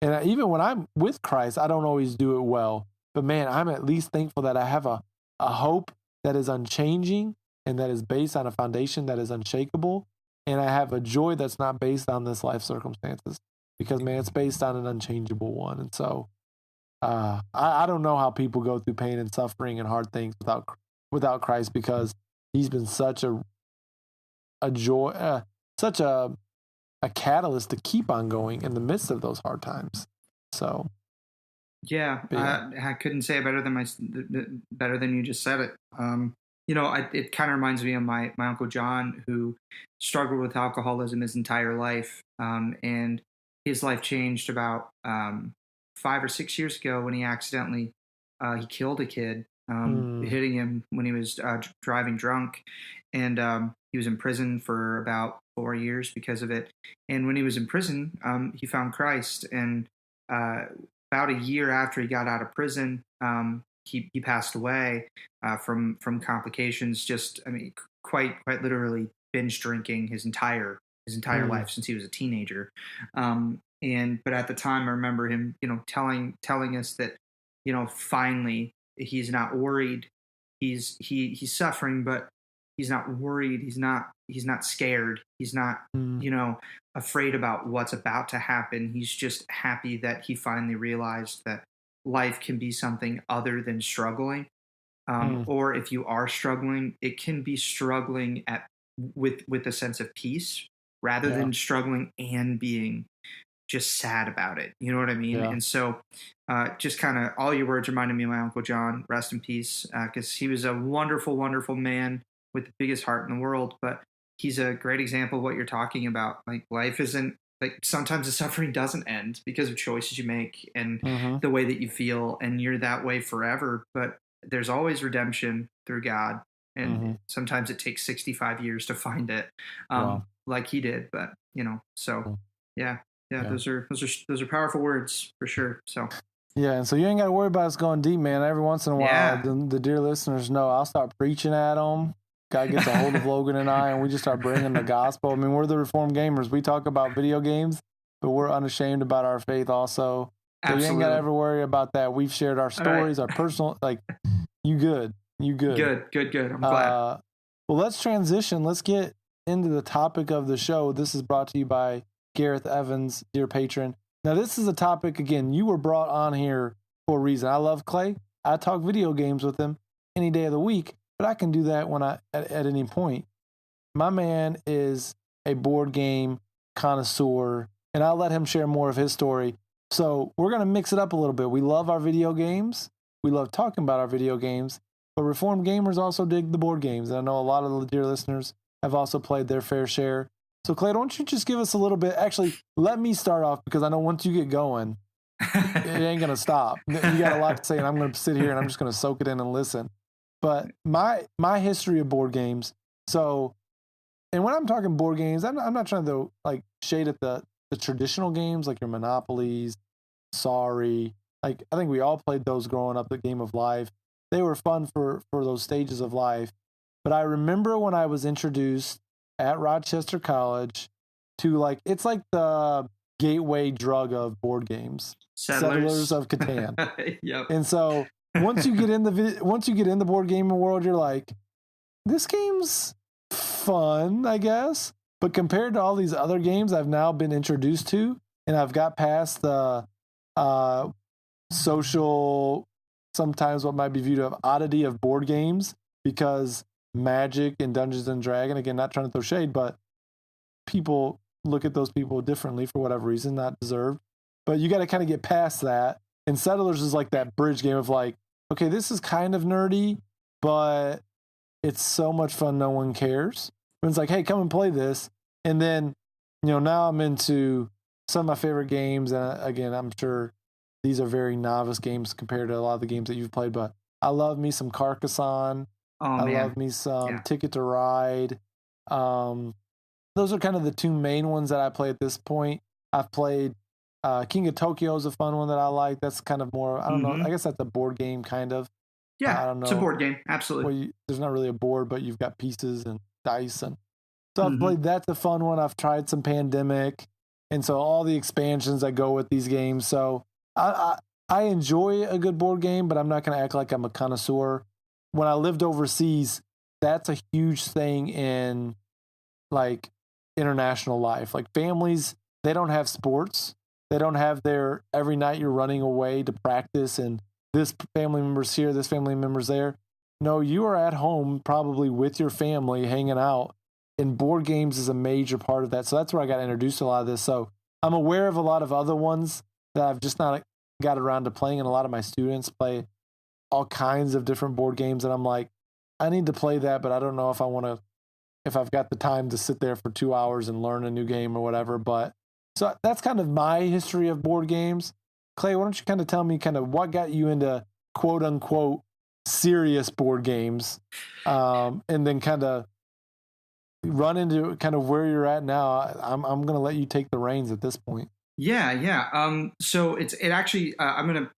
And even when I'm with Christ, I don't always do it well. But man, I'm at least thankful that I have a hope that is unchanging and that is based on a foundation that is unshakable. And I have a joy that's not based on this life circumstances, because man, it's based on an unchangeable one. And so I don't know how people go through pain and suffering and hard things without Christ, because he's been such a joy, such a catalyst to keep on going in the midst of those hard times. So yeah. I couldn't say it better than you just said it. It kind of reminds me of my Uncle John, who struggled with alcoholism his entire life. And his life changed about 5 or 6 years ago when he accidentally he killed a kid, hitting him when he was driving drunk. And he was in prison for about 4 years because of it. And when he was in prison, he found Christ. And about a year after he got out of prison, he passed away from complications. Just, I mean, quite literally binge drinking his entire life since he was a teenager. But at the time, I remember him, telling us that, finally he's not worried. He's suffering, but he's not worried. He's not scared. He's not, afraid about what's about to happen. He's just happy that he finally realized that life can be something other than struggling. Or if you are struggling, it can be struggling with a sense of peace rather than struggling and being just sad about it. You know what I mean? Yeah. And so just kind of all your words reminded me of my Uncle John, rest in peace, because he was a wonderful, wonderful man with the biggest heart in the world. But he's a great example of what you're talking about. Like, life isn't, like, sometimes the suffering doesn't end because of choices you make and the way that you feel, and you're that way forever. But there's always redemption through God. And sometimes it takes 65 years to find it, like he did. But, so yeah. Those are powerful words for sure. So yeah, and so you ain't got to worry about us going deep, man. Every once in a while, the dear listeners know I'll start preaching at them. Guy gets a hold of Logan and I, and we just start bringing the gospel. I mean, we're the Reformed Gamers. We talk about video games, but we're unashamed about our faith also. So you ain't got to ever worry about that. We've shared our stories, our personal, like, you good. Good. I'm glad. Well, let's transition. Let's get into the topic of the show. This is brought to you by Gareth Evans, dear patron. Now, this is a topic, again, you were brought on here for a reason. I love Clay. I talk video games with him any day of the week, but I can do that when at any point. My man is a board game connoisseur, and I'll let him share more of his story. So we're going to mix it up a little bit. We love our video games. We love talking about our video games, but Reformed Gamers also dig the board games. And I know a lot of the dear listeners have also played their fair share. So, Clay, don't you just give us a little bit? Actually, let me start off, because I know once you get going, it ain't going to stop. You got a lot to say, and I'm going to sit here and I'm just going to soak it in and listen. But my history of board games. So, and when I'm talking board games, I'm not trying to like shade at the traditional games like your Monopolies, Sorry. Like, I think we all played those growing up, the Game of Life. They were fun for those stages of life. But I remember when I was introduced at Rochester College to, like, it's like the gateway drug of board games. Settlers of Catan. Yep. And so once you get in the board gaming world, you're like, this game's fun, I guess. But compared to all these other games I've now been introduced to, and I've got past the social, sometimes what might be viewed of oddity of board games, because Magic and Dungeons and Dragons, again, not trying to throw shade, but people look at those people differently for whatever reason, not deserved. But you got to kind of get past that. And Settlers is like that bridge game of like, okay, this is kind of nerdy, but it's so much fun, no one cares. And it's like, hey, come and play this. And then, now I'm into some of my favorite games. And again, I'm sure these are very novice games compared to a lot of the games that you've played, but I love me some Carcassonne. I love me some Ticket to Ride. Those are kind of the two main ones that I play at this point. I've played King of Tokyo is a fun one that I like. That's kind of more, I don't know, I guess that's a board game kind of. Yeah, I don't know. It's a board game, absolutely. Well, there's not really a board, but you've got pieces and dice. And so I've played, that's a fun one. I've tried some Pandemic. And so all the expansions that go with these games. So I enjoy a good board game, but I'm not going to act like I'm a connoisseur. When I lived overseas, that's a huge thing in like international life. Like families, they don't have sports. They don't have their every night you're running away to practice and this family member's here, this family member's there. No, you are at home probably with your family hanging out, and board games is a major part of that. So that's where I got introduced to a lot of this. So I'm aware of a lot of other ones that I've just not got around to playing, and a lot of my students play all kinds of different board games, and I'm like, I need to play that, but I don't know if I've got the time to sit there for 2 hours and learn a new game or whatever. But so that's kind of my history of board games. Clay, why don't you kind of tell me kind of what got you into quote unquote serious board games, and then kind of run into kind of where you're at now, I'm going to let you take the reins at this point. Yeah. So it actually, I'm going to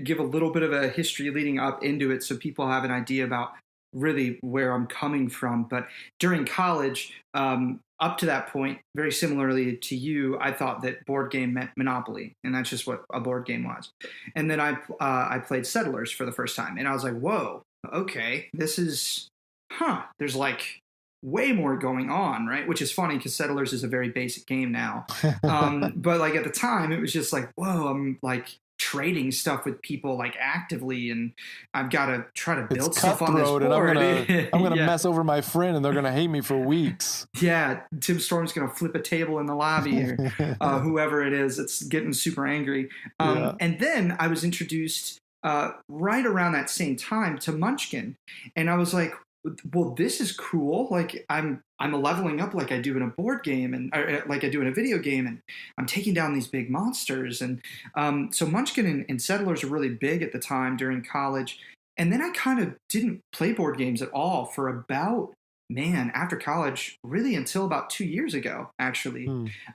give a little bit of a history leading up into it so people have an idea about really where I'm coming from. But during college, up to that point, very similarly to you, I thought that board game meant Monopoly, and that's just what a board game was. And then I played Settlers for the first time, and I was like, whoa, okay, there's like way more going on, right? Which is funny because Settlers is a very basic game now. But like at the time, it was just like, whoa, I'm like trading stuff with people like actively, and I've got to try to build stuff on this board. And I'm gonna mess over my friend, and they're gonna hate me for weeks. Yeah, Tim Storm's gonna flip a table in the lobby, or whoever it is. It's getting super angry. And then I was introduced right around that same time to Munchkin, and I was like, well, this is cool. Like I'm leveling up like I do in a board game, and like I do in a video game, and I'm taking down these big monsters. And so Munchkin and Settlers were really big at the time during college. And then I kind of didn't play board games at all for about, after college, really until about 2 years ago, actually.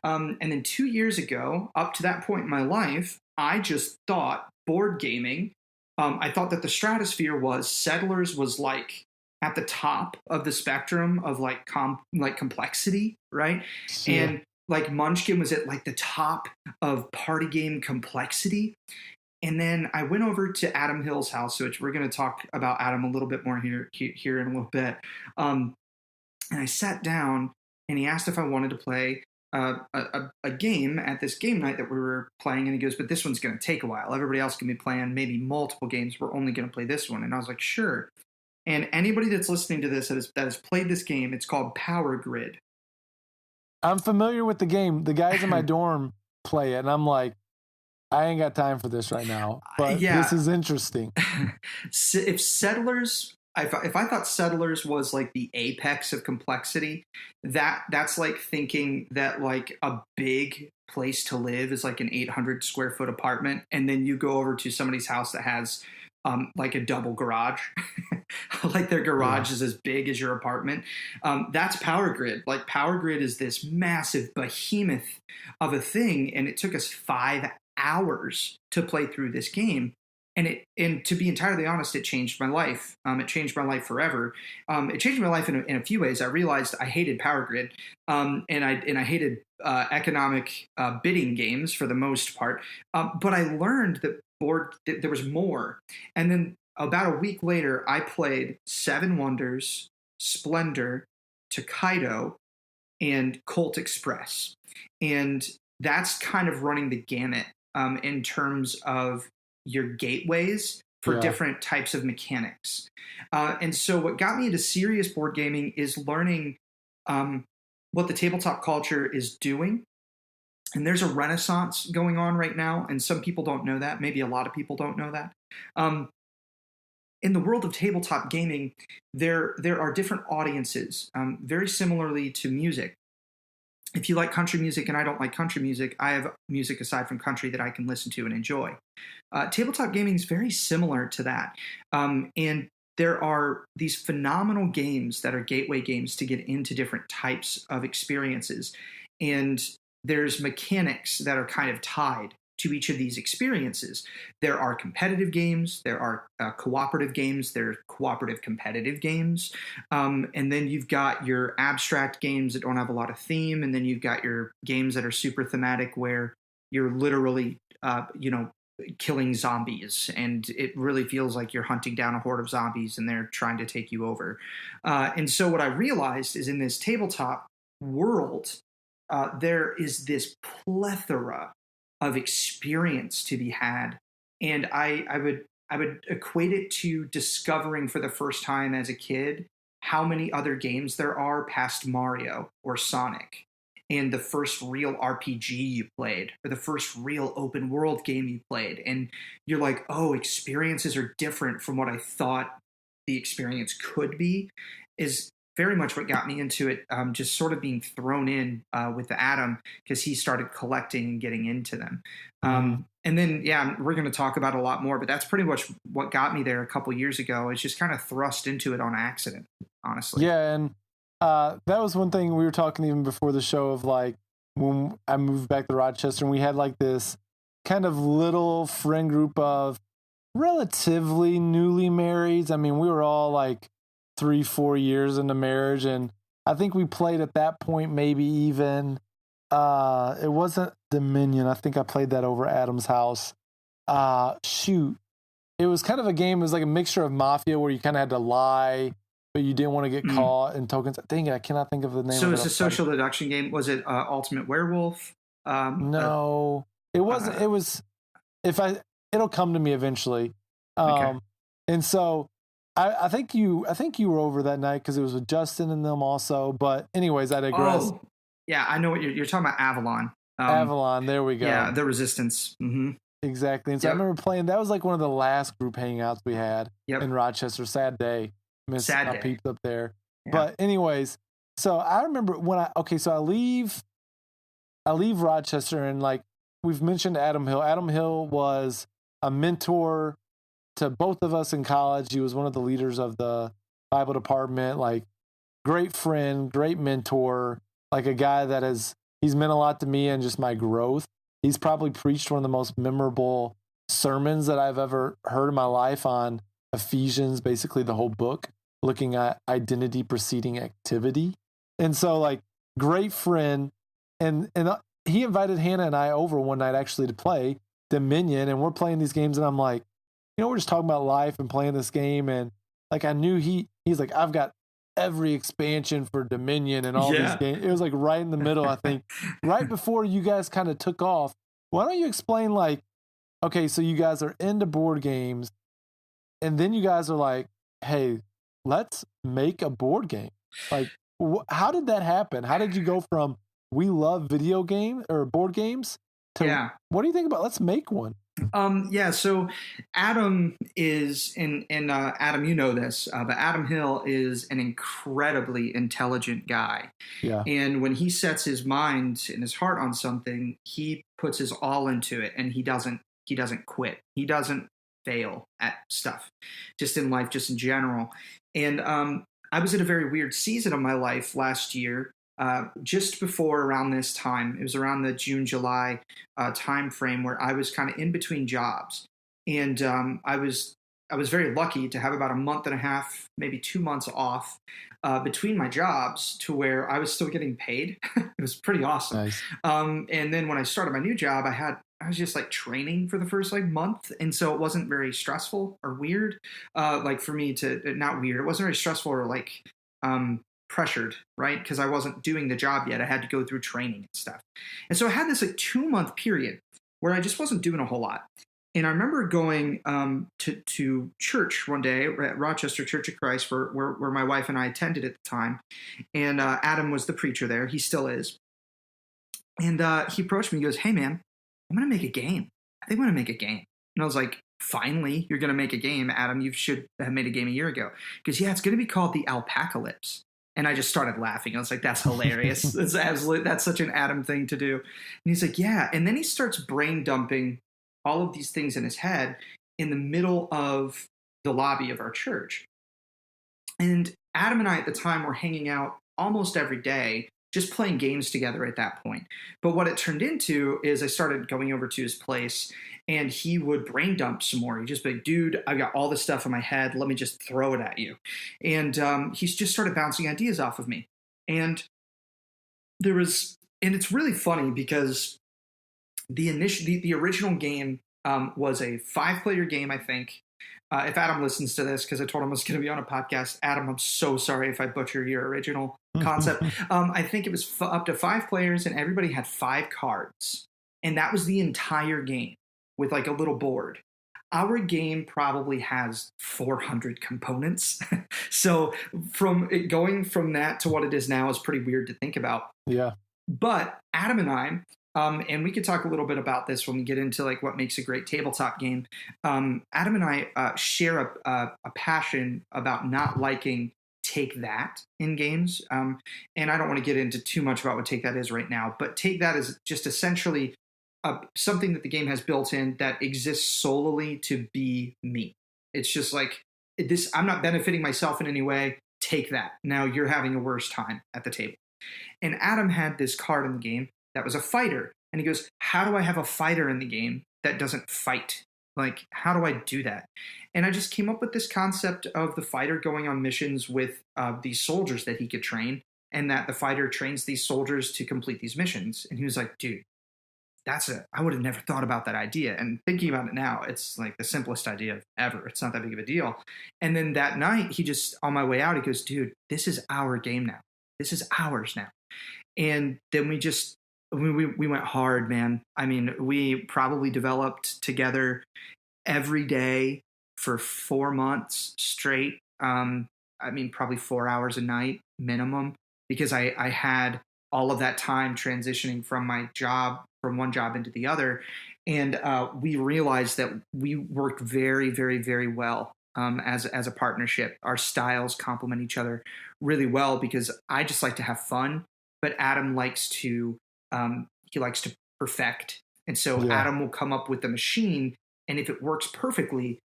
And then 2 years ago, up to that point in my life, I just thought board gaming, I thought that the stratosphere was Settlers was like at the top of the spectrum of like complexity, right? Sure. And like Munchkin was at like the top of party game complexity. And then I went over to Adam Hill's house, which we're going to talk about Adam a little bit more here in a little bit. And I sat down, and he asked if I wanted to play a game at this game night that we were playing. And he goes, but this one's going to take a while. Everybody else can be playing maybe multiple games. We're only going to play this one. And I was like, sure. And anybody that's listening to this that has played this game, it's called Power Grid. I'm familiar with the game. The guys in my dorm play it, and I'm like, I ain't got time for this right now. But this is interesting. If Settlers, if I thought Settlers was like the apex of complexity, that's like thinking that like a big place to live is like an 800 square foot apartment, and then you go over to somebody's house that has like a double garage, like their garage is as big as your apartment. That's Power Grid. Like Power Grid is this massive behemoth of a thing, and it took us 5 hours to play through this game. And to be entirely honest, it changed my life. It changed my life forever. It changed my life in a few ways. I realized I hated Power Grid, and I hated economic bidding games for the most part. But I learned that there was more. And then about a week later, I played Seven Wonders, Splendor, Tokaido, and Colt Express. And that's kind of running the gamut in terms of your gateways for different types of mechanics. And so what got me into serious board gaming is learning what the tabletop culture is doing. And there's a renaissance going on right now, and some people don't know that. Maybe a lot of people don't know that. In the world of tabletop gaming, there are different audiences, very similarly to music. If you like country music and I don't like country music, I have music aside from country that I can listen to and enjoy. Tabletop gaming is very similar to that. And there are these phenomenal games that are gateway games to get into different types of experiences. And there's mechanics that are kind of tied to each of these experiences. There are competitive games, there are cooperative games, there are cooperative competitive games, and then you've got your abstract games that don't have a lot of theme, and then you've got your games that are super thematic where you're literally, killing zombies, and it really feels like you're hunting down a horde of zombies and they're trying to take you over. And so what I realized is in this tabletop world, there is this plethora of experience to be had, and I would equate it to discovering for the first time as a kid how many other games there are past Mario or Sonic, and the first real RPG you played, or the first real open world game you played, and you're like, oh, experiences are different from what I thought the experience could be, is very much what got me into it, just sort of being thrown in with the Adam, because he started collecting and getting into them. And then, we're going to talk about a lot more, but that's pretty much what got me there a couple years ago. It's just kind of thrust into it on accident, honestly. Yeah, and that was one thing we were talking even before the show of like when I moved back to Rochester and we had like this kind of little friend group of relatively newly marrieds. I mean, we were all like 3-4 years into marriage, and I think we played at that point maybe even it wasn't Dominion. I think I played that over Adam's house. Shoot. It was kind of a game, it was like a mixture of Mafia where you kind of had to lie, but you didn't want to get caught in tokens. Dang it, I cannot think of the name of it. So it's a social deduction game. Was it Ultimate Werewolf? No, it wasn't. It was, it'll come to me eventually. Okay. And so I think you were over that night because it was with Justin and them also. But anyways, I digress. Oh, yeah, I know what you're talking about. Avalon. Avalon, there we go. Yeah, the Resistance. Mm-hmm. Exactly. And so I remember playing, that was like one of the last group hangouts we had in Rochester. Sad day. Miss my peeps up there. Yeah. But anyways, so I remember when I leave Rochester, and like we've mentioned Adam Hill. Adam Hill was a mentor to both of us in college. He was one of the leaders of the Bible department, like great friend, great mentor, like a guy that he's meant a lot to me and just my growth. He's probably preached one of the most memorable sermons that I've ever heard in my life on Ephesians, basically the whole book, looking at identity preceding activity. And so like great friend. And he invited Hannah and I over one night actually to play Dominion. And we're playing these games and I'm like, we're just talking about life and playing this game. And like, I knew he's like, I've got every expansion for Dominion and all these games. It was like right in the middle, I think, right before you guys kind of took off. Why don't you explain like, okay, so you guys are into board games and then you guys are like, hey, let's make a board game. Like, how did that happen? How did you go from we love video game or board games to what do you think about let's make one? So Adam is, and Adam, you know this, but Adam Hill is an incredibly intelligent guy. Yeah. And when he sets his mind and his heart on something, he puts his all into it, and he doesn't quit. He doesn't fail at stuff, just in life, just in general. And I was in a very weird season of my life last year. Just before around this time, it was around the June, July time frame where I was kind of in between jobs. And I was very lucky to have about a month and a half, maybe 2 months off between my jobs to where I was still getting paid. It was pretty awesome. Nice. And then when I started my new job, I was just like training for the first like month. And so it wasn't very stressful or weird. Like for me not weird. It wasn't very stressful or like, pressured, right? Because I wasn't doing the job yet. I had to go through training and stuff. And so I had this like 2-month period where I just wasn't doing a whole lot. And I remember going to church one day at Rochester Church of Christ where my wife and I attended at the time. And Adam was the preacher there. He still is. And he approached me and goes, hey man, I'm going to make a game. I think I'm going to make a game. And I was like, finally, you're going to make a game, Adam. You should have made a game a year ago. Because it's going to be called the Alpacalypse. And I just started laughing. I was like, that's hilarious. That's such an Adam thing to do. And he's like, yeah. And then he starts brain dumping all of these things in his head in the middle of the lobby of our church. And Adam and I at the time were hanging out almost every day, just playing games together at that point. But what it turned into is I started going over to his place and he would brain dump some more. He'd just be like, dude, I've got all this stuff in my head. Let me just throw it at you. And he's just started bouncing ideas off of me. And it's really funny because the original game was a 5-player game, I think. If Adam listens to this, because I told him I was going to be on a podcast, Adam, I'm so sorry if I butcher your original concept. I think it was up to 5 players and everybody had 5 cards. And that was the entire game with like a little board. Our game probably has 400 components. So going from that to what it is now is pretty weird to think about. Yeah. But Adam and I, and we could talk a little bit about this when we get into like what makes a great tabletop game. Adam and I share a passion about not liking Take That in games. And I don't want to get into too much about what Take That is right now, but Take That is just essentially something that the game has built in that exists solely to be me. It's just like this. I'm not benefiting myself in any way. take that. Now you're having a worse time at the table. And Adam had this card in the game that was a fighter. And he goes, how do I have a fighter in the game that doesn't fight? Like, how do I do that? And I just came up with this concept of the fighter going on missions with these soldiers that he could train, and that the fighter trains these soldiers to complete these missions. And he was like, dude, I would have never thought about that idea. And thinking about it now, it's like the simplest idea ever. It's not that big of a deal. And then that night, he just, on my way out, he goes, dude, this is our game now. This is ours now. And then we went hard, man. I mean, we probably developed together every day for 4 months straight. I mean, probably 4 hours a night minimum, because I had all of that time transitioning from my job, from one job into the other. And we realized that we worked very, very, very well as a partnership. Our styles complement each other really well, because I just like to have fun, but Adam likes to perfect. And so Adam will come up with the machine, and if it works perfectly,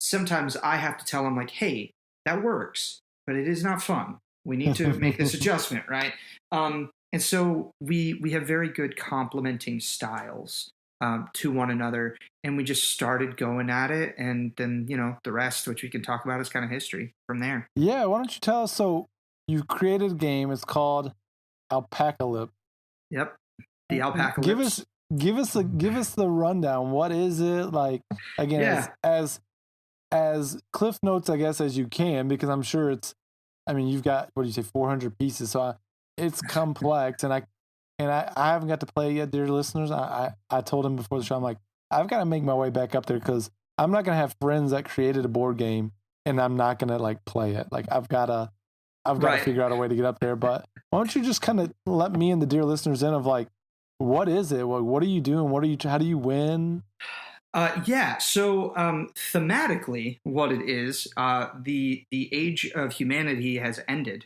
sometimes I have to tell him, like, hey, that works, but it is not fun. We need to make this adjustment, right? And so we have very good complementing styles to one another, and we just started going at it, and then, the rest, which we can talk about, is kind of history from there. Yeah, why don't you tell us? So you created a game. It's called Atypical. Yep, the Atypical. Give us the rundown. What is it like? Again, as Cliff Notes, I guess, as you can, because I'm sure you've got, 400 pieces, so it's complex, and I haven't got to play it yet, dear listeners. I told him before the show, I'm like, I've got to make my way back up there, because I'm not gonna have friends that created a board game and I'm not gonna like play it. Like I've got to figure out a way to get up there. But why don't you just kind of let me and the dear listeners in of like, what is it? What are you doing? How do you win? So thematically, what it is, the age of humanity has ended,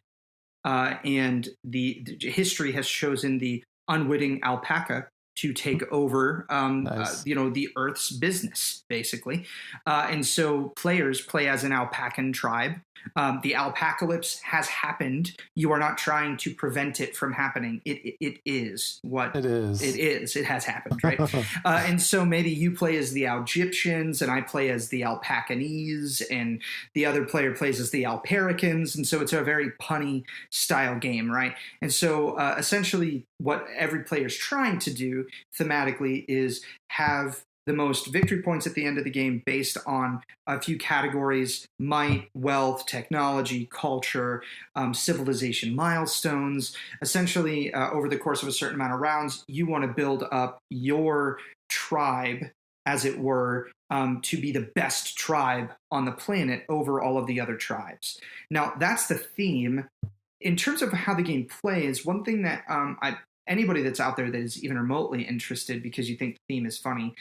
and the history has chosen the unwitting alpaca to take over, Nice. The Earth's business, basically. And so players play as an alpacan tribe. The alpacalypse has happened. You are not trying to prevent it from happening. It is what it is. It is. It has happened, right? And so maybe you play as the Algyptians, and I play as the Alpacanese, and the other player plays as the Alpericans. And so it's a very punny style game, right? And so essentially what every player is trying to do thematically is have the most victory points at the end of the game based on a few categories: might, wealth, technology, culture, civilization milestones. Essentially, over the course of a certain amount of rounds, you want to build up your tribe, as it were, to be the best tribe on the planet over all of the other tribes. Now, that's the theme. In terms of how the game plays, one thing that anybody that's out there that is even remotely interested because you think the theme is funny,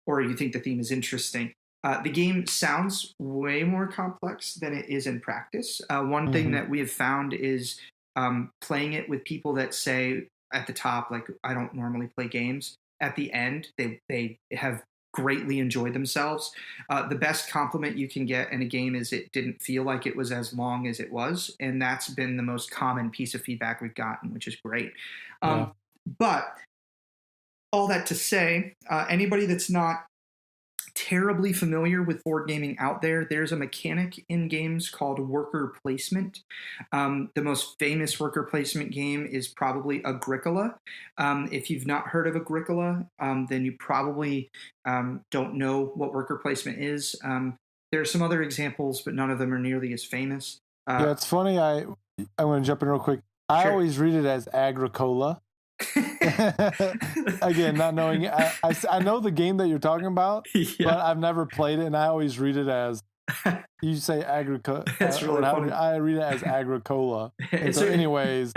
or you think the theme is interesting, the game sounds way more complex than it is in practice. One thing that we have found is playing it with people that say at the top, like, I don't normally play games. At the end, they have greatly enjoyed themselves. The best compliment you can get in a game is it didn't feel like it was as long as it was. And that's been the most common piece of feedback we've gotten, which is great. But all that to say, anybody that's not terribly familiar with board gaming out there, there's a mechanic in games called worker placement. The most famous worker placement game is probably Agricola. If you've not heard of Agricola, then you probably don't know what worker placement is. There are some other examples, but none of them are nearly as famous. It's funny. I'm going to jump in real quick. I always read it as Agricola. Again, not knowing, I know the game that you're talking about, but I've never played it, and I always read it as, you say Agricola. That's really funny. I read it as Agricola. Anyways,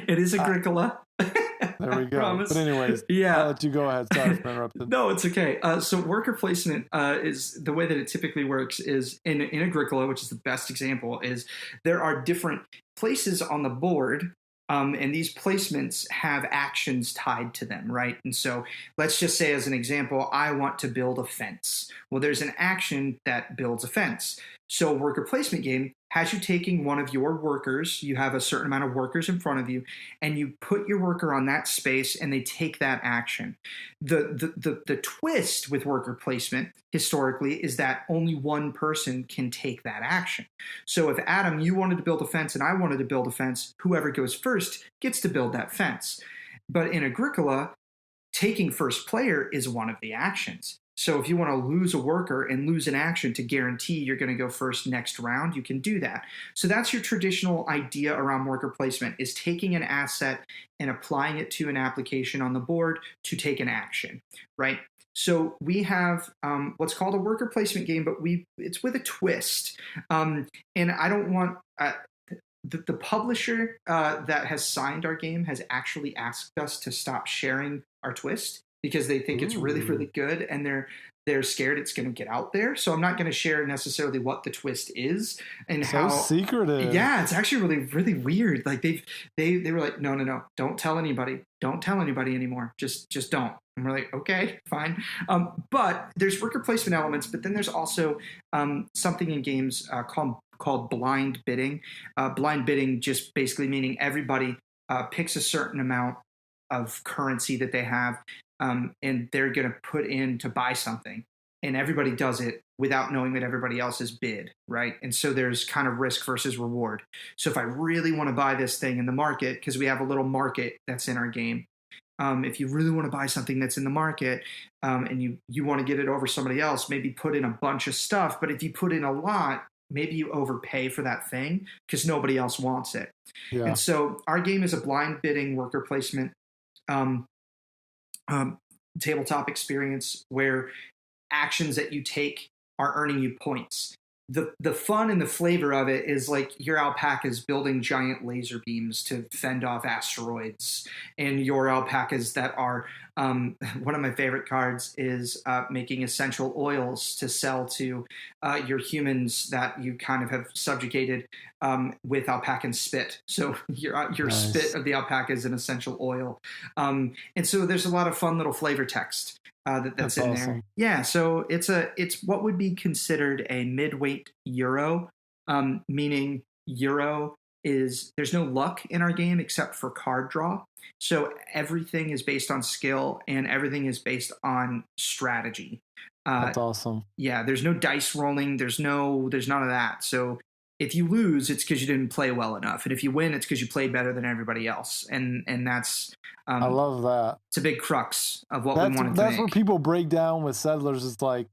it is Agricola. There we go. Promise. But anyways, I'll let you go ahead. Sorry for interrupting. No, it's okay. So worker placement is the way that it typically works is in Agricola, which is the best example, is there are different places on the board. And these placements have actions tied to them, right? And so let's just say, as an example, I want to build a fence. Well, there's an action that builds a fence. So a worker placement game has you taking one of your workers, you have a certain amount of workers in front of you, and you put your worker on that space and they take that action. The twist with worker placement historically is that only one person can take that action. So if Adam, you wanted to build a fence and I wanted to build a fence, whoever goes first gets to build that fence. But in Agricola, taking first player is one of the actions. So if you want to lose a worker and lose an action to guarantee you're going to go first next round, you can do that. So that's your traditional idea around worker placement, is taking an asset and applying it to an application on the board to take an action, right? So we have what's called a worker placement game, but it's with a twist. And I don't want... The publisher that has signed our game has actually asked us to stop sharing our twist because they think it's really, really good, and they're scared it's going to get out there. So I'm not going to share necessarily what the twist is and how secretive. Yeah, it's actually really, really weird. Like they were like, no, don't tell anybody anymore. Just don't. And we're like, okay, fine. But there's worker placement elements, but then there's also something in games called blind bidding. Blind bidding just basically meaning everybody picks a certain amount of currency that they have, and they're going to put in to buy something. And everybody does it without knowing that everybody else has bid, right? And so there's kind of risk versus reward. So if I really want to buy this thing in the market, because we have a little market that's in our game, if you really want to buy something that's in the market and you want to get it over somebody else, maybe put in a bunch of stuff. But if you put in a lot, maybe you overpay for that thing because nobody else wants it. Yeah. And so our game is a blind bidding worker placement tabletop experience where actions that you take are earning you points. The fun and the flavor of it is like your alpacas building giant laser beams to fend off asteroids, and your alpacas that are one of my favorite cards is making essential oils to sell to your humans that you kind of have subjugated with alpacan spit. So your nice. Spit of the alpaca is an essential oil, and so there's a lot of fun little flavor text. That's in awesome. There. Yeah, so it's what would be considered a midweight Euro, meaning Euro is there's no luck in our game except for card draw. So everything is based on skill and everything is based on strategy. That's awesome. Yeah, there's no dice rolling. There's none of that. So if you lose, it's because you didn't play well enough, and if you win, it's because you played better than everybody else. And that's I love that. It's a big crux of what we wanted to make. That's where people break down with Settlers. It's like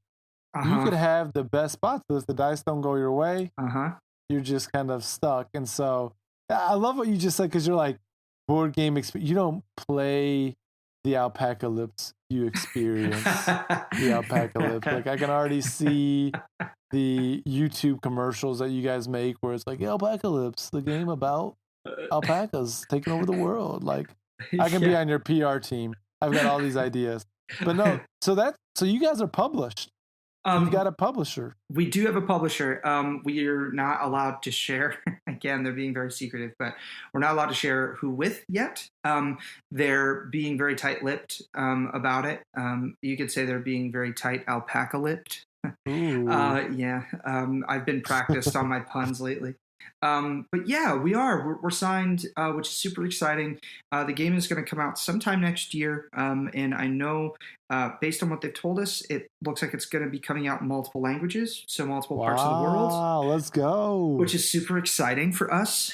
you could have the best spots, but if the dice don't go your way, you're just kind of stuck. And so I love what you just said, because you're like, board game experience. You don't play the alpaca lips, you experience the alpaca lips. Like I can already see the YouTube commercials that you guys make where it's like alpaca lips, the game about alpacas taking over the world. Like I can be on your PR team. I've got all these ideas. But no, so you guys are published. You've got a publisher. We do have a publisher. We are not allowed to share. Again, they're being very secretive, but we're not allowed to share who with yet. They're being very tight-lipped about it. You could say they're being very tight alpaca-lipped. Yeah. I've been practiced on my puns lately. But yeah, we're signed, which is super exciting. The game is going to come out sometime next year. And I know, based on what they've told us, it looks like it's going to be coming out in multiple languages. So multiple parts of the world. Wow, let's go. Which is super exciting for us.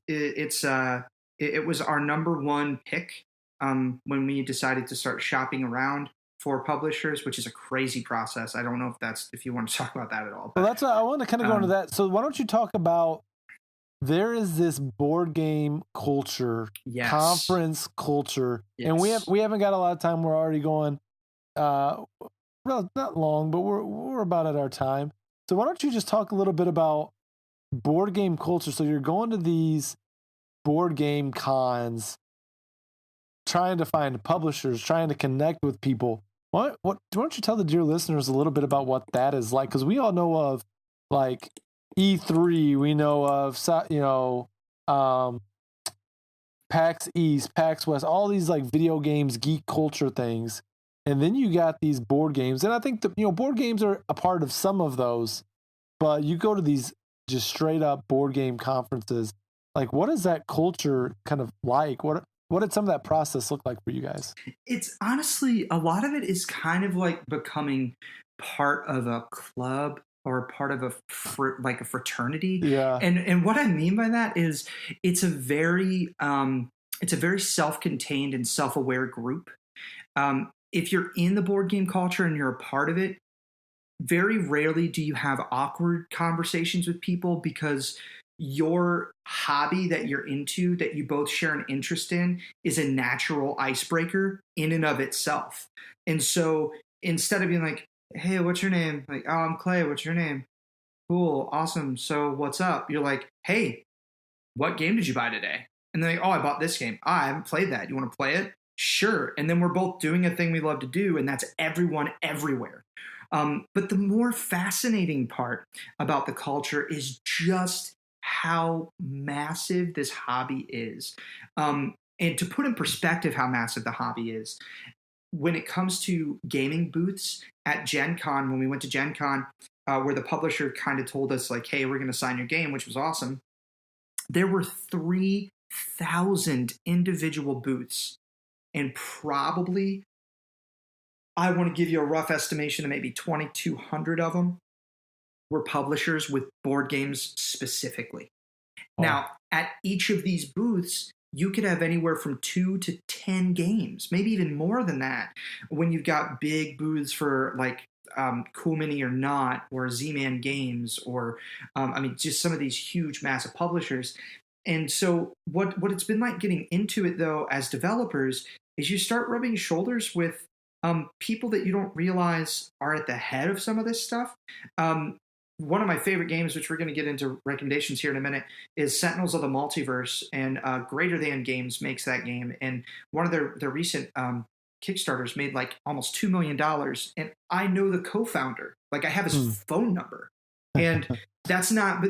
It was our number one pick, when we decided to start shopping around for publishers, which is a crazy process. I don't know if you want to talk about that at all. But, well, I want to kind of go into that. So why don't you talk about, there is this board game culture, yes. Conference culture, yes. And we haven't got a lot of time. We're already going, well, not long, but we're about at our time. So why don't you just talk a little bit about board game culture? So you're going to these board game cons, trying to find publishers, trying to connect with people. Why don't you tell the dear listeners a little bit about what that is like? Because we all know of like E3, we know of PAX East, PAX West, all these like video games, geek culture things, and then you got these board games, and I think board games are a part of some of those. but you go to these just straight up board game conferences. Like, what is that culture kind of like? What did some of that process look like for you guys? It's honestly, a lot of it is kind of like becoming part of a club or part of a fraternity. Yeah. And what I mean by that is it's a very self-contained and self-aware group. If you're in the board game culture and you're a part of it, very rarely do you have awkward conversations with people, because your hobby that you're into, that you both share an interest in, is a natural icebreaker in and of itself. And so instead of being like, hey, what's your name? Like, oh, I'm Clay. What's your name? Cool. Awesome. So what's up? You're like, hey, what game did you buy today? And they're like, oh, I bought this game. I haven't played that. You want to play it? Sure. And then we're both doing a thing we love to do, and that's everyone everywhere. But the more fascinating part about the culture is just how massive this hobby is. And to put in perspective how massive the hobby is, when it comes to gaming booths at Gen Con, when we went to Gen Con, where the publisher kind of told us like, hey, we're going to sign your game, which was awesome. There were 3,000 individual booths, and probably, I want to give you a rough estimation of maybe 2,200 of them were publishers with board games specifically. Oh. Now, at each of these booths, you could have anywhere from 2 to 10 games, maybe even more than that. When you've got big booths for like Cool Mini or Not, or Z-Man Games, or just some of these huge, massive publishers. And so what it's been like getting into it, though, as developers, is you start rubbing shoulders with people that you don't realize are at the head of some of this stuff. One of my favorite games, which we're going to get into recommendations here in a minute, is Sentinels of the Multiverse, and Greater Than Games makes that game. And one of their recent Kickstarters made like almost $2 million. And I know the co-founder. Like, I have his phone number. And that's not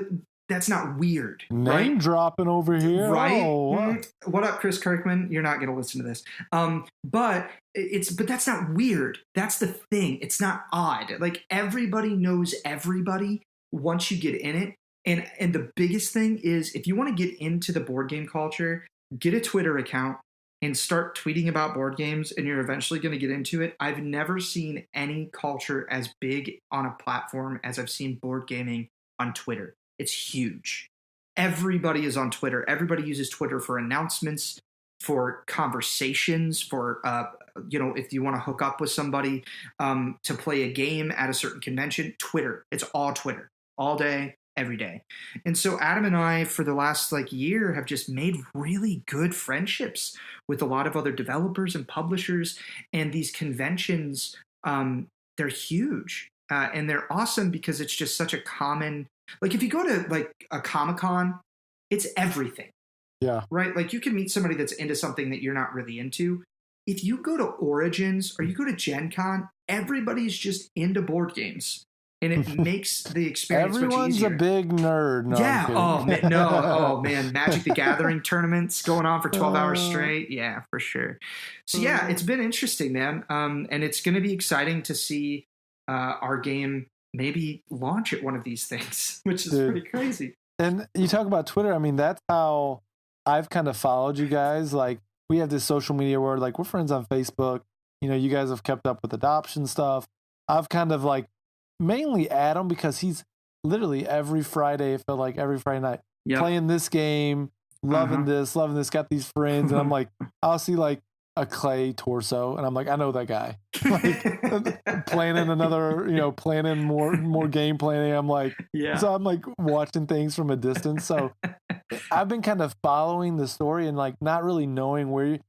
weird. Name right? dropping over here. Right? Oh. What up, Chris Kirkman? You're not going to listen to this. But that's not weird. That's the thing. It's not odd. Like, everybody knows everybody once you get in it. And the biggest thing is, if you want to get into the board game culture, get a Twitter account and start tweeting about board games, and you're eventually going to get into it. I've never seen any culture as big on a platform as I've seen board gaming on Twitter. It's huge. Everybody is on Twitter. Everybody uses Twitter for announcements, for conversations, for, if you want to hook up with somebody to play a game at a certain convention, Twitter. It's all Twitter, all day, every day. And so Adam and I, for the last year, have just made really good friendships with a lot of other developers and publishers. And these conventions, they're huge. And they're awesome because it's just such a common, if you go to a Comic-Con, it's everything. Yeah. Right? Like, you can meet somebody that's into something that you're not really into. If you go to Origins or you go to Gen Con, everybody's just into board games. And it makes the experience much easier. Everyone's a big nerd. No, yeah. Oh, man. No. Oh, man. Magic the Gathering tournaments going on for 12 hours straight. Yeah, for sure. So, yeah, it's been interesting, man. And it's going to be exciting to see our game maybe launch at one of these things, which is pretty crazy. And you talk about Twitter. I mean, that's how I've kind of followed you guys. Like, we have this social media where, we're friends on Facebook. You know, you guys have kept up with adoption stuff. I've kind of mainly Adam, because he's literally every Friday, I feel like every Friday night, playing this game, loving this, got these friends. And I'm like, I'll see a Clay torso, and I'm like, I know that guy. Planning another, planning more game planning. I'm like, so I'm watching things from a distance. So I've been kind of following the story and not really knowing where you,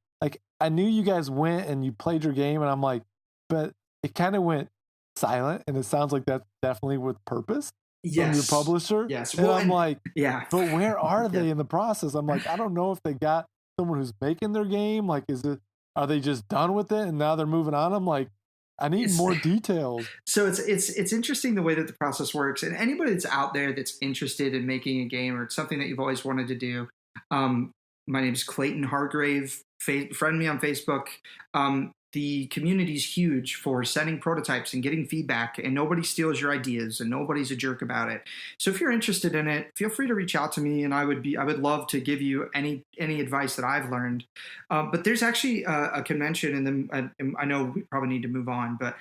I knew you guys went and you played your game, and I'm like, but it kind of went silent, and it sounds like that's definitely with purpose from your publisher. Yes. And I'm like, but where are they in the process? I'm like, I don't know if they got someone who's making their game. Are they just done with it and now they're moving on? I'm like, I need more details. So it's interesting the way that the process works. And anybody that's out there that's interested in making a game, or it's something that you've always wanted to do, my name is Clayton Hargrave. Friend me on Facebook. the community is huge for sending prototypes and getting feedback, and nobody steals your ideas and nobody's a jerk about it. So if you're interested in it, feel free to reach out to me, and I would love to give you any advice that I've learned. But there's actually a convention, and then I know we probably need to move on, but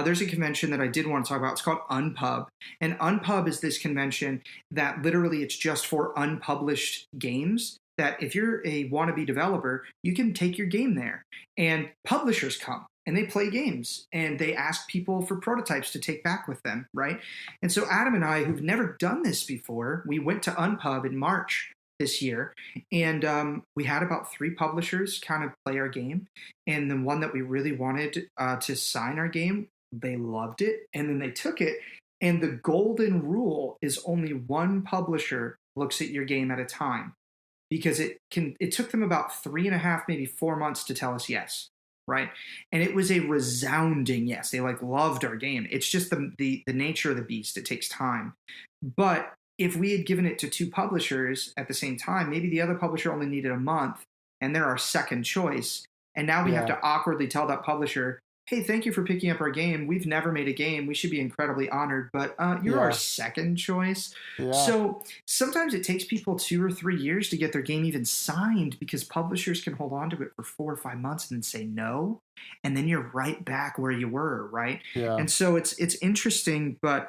there's a convention that I did want to talk about. It's called Unpub, and Unpub is this convention that literally it's just for unpublished games, that if you're a wannabe developer, you can take your game there, and publishers come and they play games and they ask people for prototypes to take back with them, right? And so Adam and I, who've never done this before, we went to Unpub in March this year, and we had about 3 publishers kind of play our game, and the one that we really wanted to sign our game, they loved it, and then they took it. And the golden rule is only one publisher looks at your game at a time, because it took them about 3.5, maybe 4 months to tell us yes, right? And it was a resounding yes. They loved our game. It's just the nature of the beast. It takes time. But if we had given it to 2 publishers at the same time, maybe the other publisher only needed a month, and they're our second choice. And now we have to awkwardly tell that publisher, hey, thank you for picking up our game. We've never made a game. We should be incredibly honored, but you're our second choice. Yeah. So sometimes it takes people 2 or 3 years to get their game even signed, because publishers can hold on to it for 4 or 5 months and then say no. And then you're right back where you were, right? Yeah. And so it's interesting, but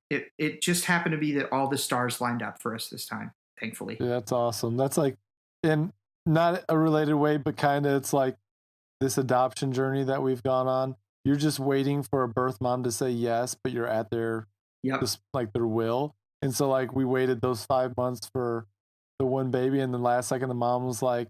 it just happened to be that all the stars lined up for us this time, thankfully. Yeah, that's awesome. That's in not a related way, but kind of it's like this adoption journey that we've gone on. You're just waiting for a birth mom to say yes, but you're at their just their will. And so we waited those 5 months for the one baby, and then last second the mom was like,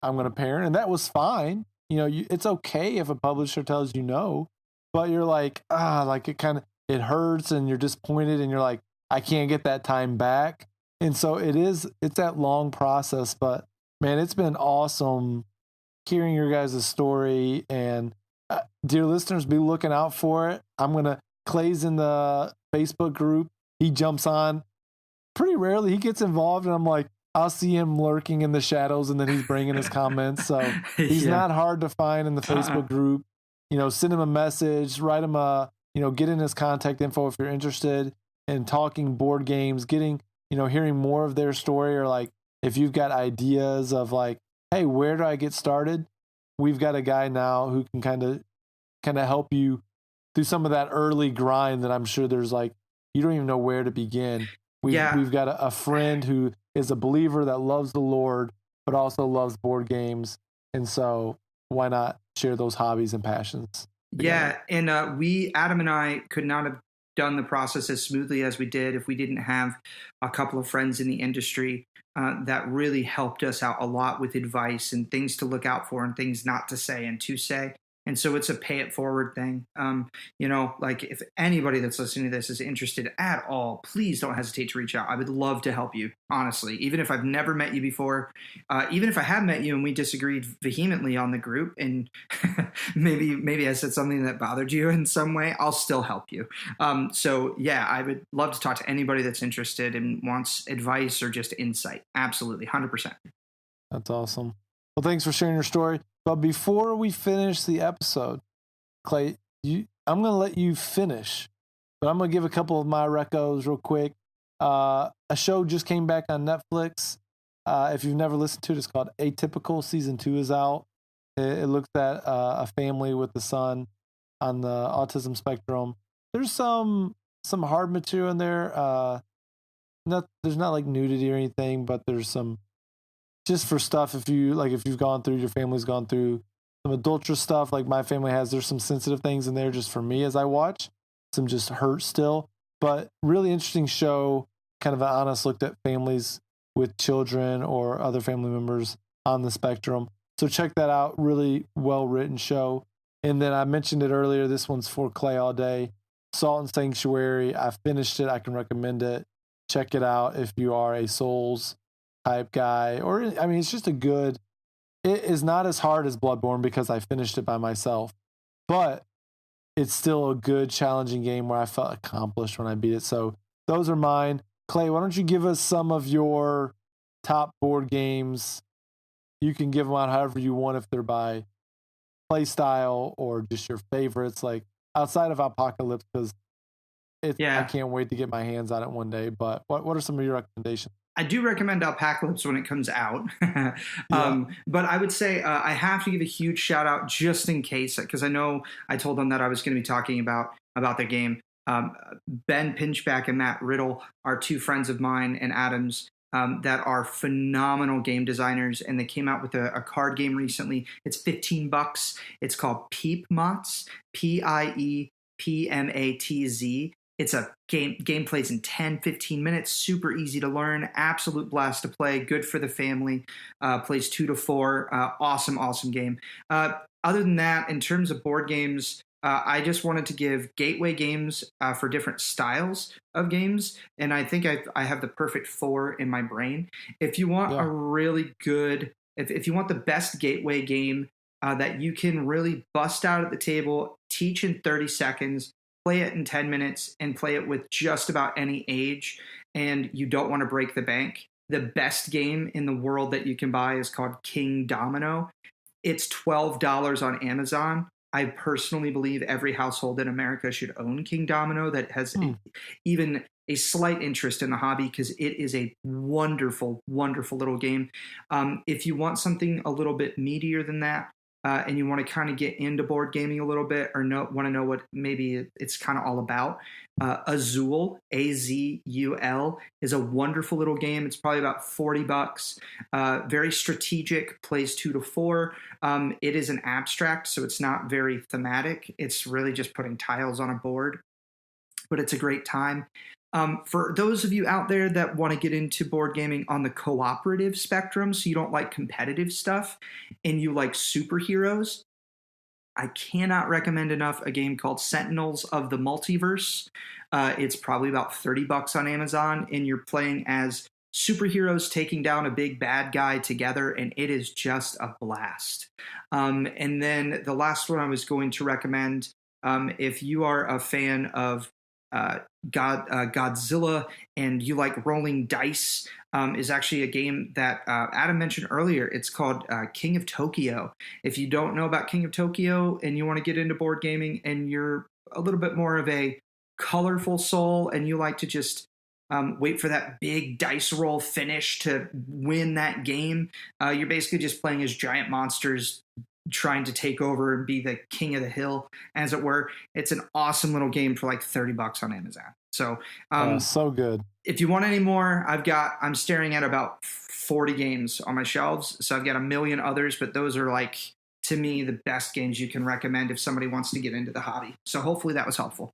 I'm going to parent, and that was fine. It's okay if a publisher tells you no, but you're it hurts, and you're disappointed, and you're like, I can't get that time back. And so it's that long process, but man, it's been awesome hearing your guys' story, and dear listeners, be looking out for it. Clay's in the Facebook group. He jumps on pretty rarely. He gets involved, and I'm like, I'll see him lurking in the shadows, and then he's bringing his comments. So he's not hard to find in the Facebook group. Send him a message, write him get in his contact info if you're interested in talking board games, getting, hearing more of their story, or if you've got ideas of hey, where do I get started? We've got a guy now who can kind of help you through some of that early grind that I'm sure there's you don't even know where to begin. We've got a friend who is a believer that loves the Lord, but also loves board games. And so why not share those hobbies and passions together? Yeah. And Adam and I could not have done the process as smoothly as we did if we didn't have a couple of friends in the industry that really helped us out a lot with advice and things to look out for and things not to say and to say. And so it's a pay it forward thing. If anybody that's listening to this is interested at all, please don't hesitate to reach out. I would love to help you, honestly, even if I've never met you before, even if I have met you and we disagreed vehemently on the group, and maybe I said something that bothered you in some way, I'll still help you. I would love to talk to anybody that's interested and wants advice or just insight. Absolutely. 100%. That's awesome. Well, thanks for sharing your story. But before we finish the episode, Clay, I'm going to let you finish, but I'm going to give a couple of my recos real quick. A show just came back on Netflix. If you've never listened to it, it's called Atypical. Season 2 is out. It looks at a family with a son on the autism spectrum. There's some hard material in there. There's not nudity or anything, but there's some just for stuff if you've gone through, your family's gone through some adulterous stuff like my family has. There's some sensitive things in there just for me as I watch. Some just hurt still, but really interesting show, kind of an honest look at families with children or other family members on the spectrum. So check that out. Really well written show. And then I mentioned it earlier. This one's for Clay all day. Salt and Sanctuary. I finished it. I can recommend it. Check it out if you are a Souls type guy, it's just it is not as hard as Bloodborne because I finished it by myself, but it's still a good challenging game where I felt accomplished when I beat it. So those are mine. Clay, why don't you give us some of your top board games? You can give them out however you want, if they're by play style or just your favorites, like outside of Apocalypse, because I can't wait to get my hands on it one day. But what are some of your recommendations? I do recommend Apocalypse when it comes out. But I would say I have to give a huge shout out just in case, because I know I told them that I was going to be talking about their game. Ben Pinchback and Matt Riddle are two friends of mine and Adam's that are phenomenal game designers, and they came out with a card game recently. It's $15. It's called Peepmatz, Piepmatz. It's a game plays in 10-15 minutes, super easy to learn, absolute blast to play, good for the family, plays 2 to 4, awesome game. Other than that, in terms of board games, I just wanted to give gateway games for different styles of games, and I think I have the perfect 4 in my brain. If you want a really good, if you want the best gateway game that you can really bust out at the table, teach in 30 seconds, play it in 10 minutes, and play it with just about any age, and you don't want to break the bank, the best game in the world that you can buy is called King Domino. It's $12 on Amazon. I personally believe every household in America should own King Domino that has even a slight interest in the hobby, because it is a wonderful, wonderful little game. If you want something a little bit meatier than that, and you want to kind of get into board gaming a little bit, or want to know what maybe it's kind of all about, Azul, Azul, is a wonderful little game. It's probably about $40. Very strategic, plays 2 to 4. It is an abstract, so it's not very thematic. It's really just putting tiles on a board, but it's a great time. For those of you out there that want to get into board gaming on the cooperative spectrum, so you don't like competitive stuff and you like superheroes, I cannot recommend enough a game called Sentinels of the Multiverse. It's probably about $30 on Amazon, and you're playing as superheroes taking down a big bad guy together, and it is just a blast. And then the last one I was going to recommend, if you are a fan of Godzilla and you like rolling dice, is actually a game that Adam mentioned earlier. It's called King of Tokyo. If you don't know about King of Tokyo and you want to get into board gaming and you're a little bit more of a colorful soul and you like to just wait for that big dice roll finish to win that game, you're basically just playing as giant monsters trying to take over and be the king of the hill, as it were. It's an awesome little game for like $30 on Amazon. So, so good. If you want any more, I'm staring at about 40 games on my shelves. So I've got a million others, but those are like, to me, the best games you can recommend if somebody wants to get into the hobby. So hopefully that was helpful.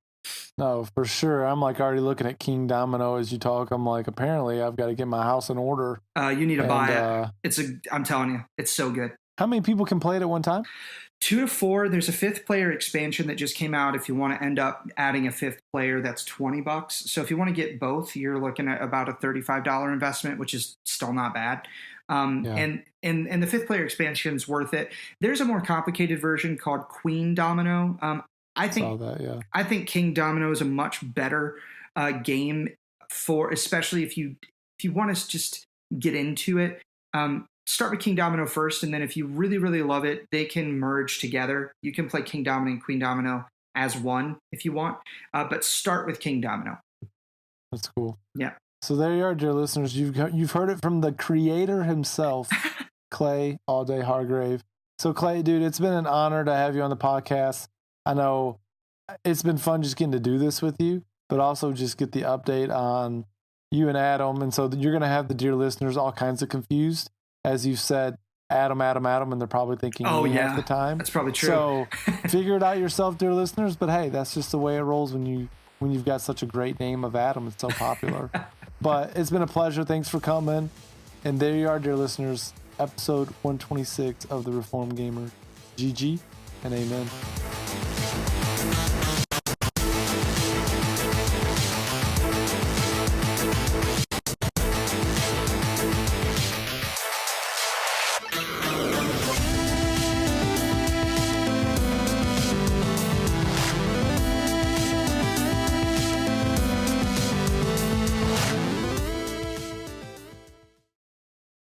No, for sure. I'm like already looking at King Domino as you talk. I'm like, apparently I've got to get my house in order. You need to buy it. I'm telling you, it's so good. How many people can play it at one time? 2 to 4. There's a 5th player expansion that just came out. If you want to end up adding a 5th player, that's $20. So if you want to get both, you're looking at about a $35 investment, which is still not bad. And the 5th player expansion is worth it. There's a more complicated version called Queen Domino. I think King Domino is a much better game for, especially if you want to just get into it. Start with King Domino first, and then if you really, really love it, they can merge together. You can play King Domino and Queen Domino as one if you want, but start with King Domino. That's cool. Yeah. So there you are, dear listeners. You've heard it from the creator himself, Clay All Day Hargrave. So Clay, dude, it's been an honor to have you on the podcast. I know it's been fun just getting to do this with you, but also just get the update on you and Adam. And so you're going to have the dear listeners all kinds of confused. As you said, Adam, and they're probably thinking half the time. That's probably true. So figure it out yourself, dear listeners. But hey, that's just the way it rolls when you've got such a great name of Adam. It's so popular. But it's been a pleasure. Thanks for coming. And there you are, dear listeners. Episode 126 of The Reformed Gamer. GG and amen.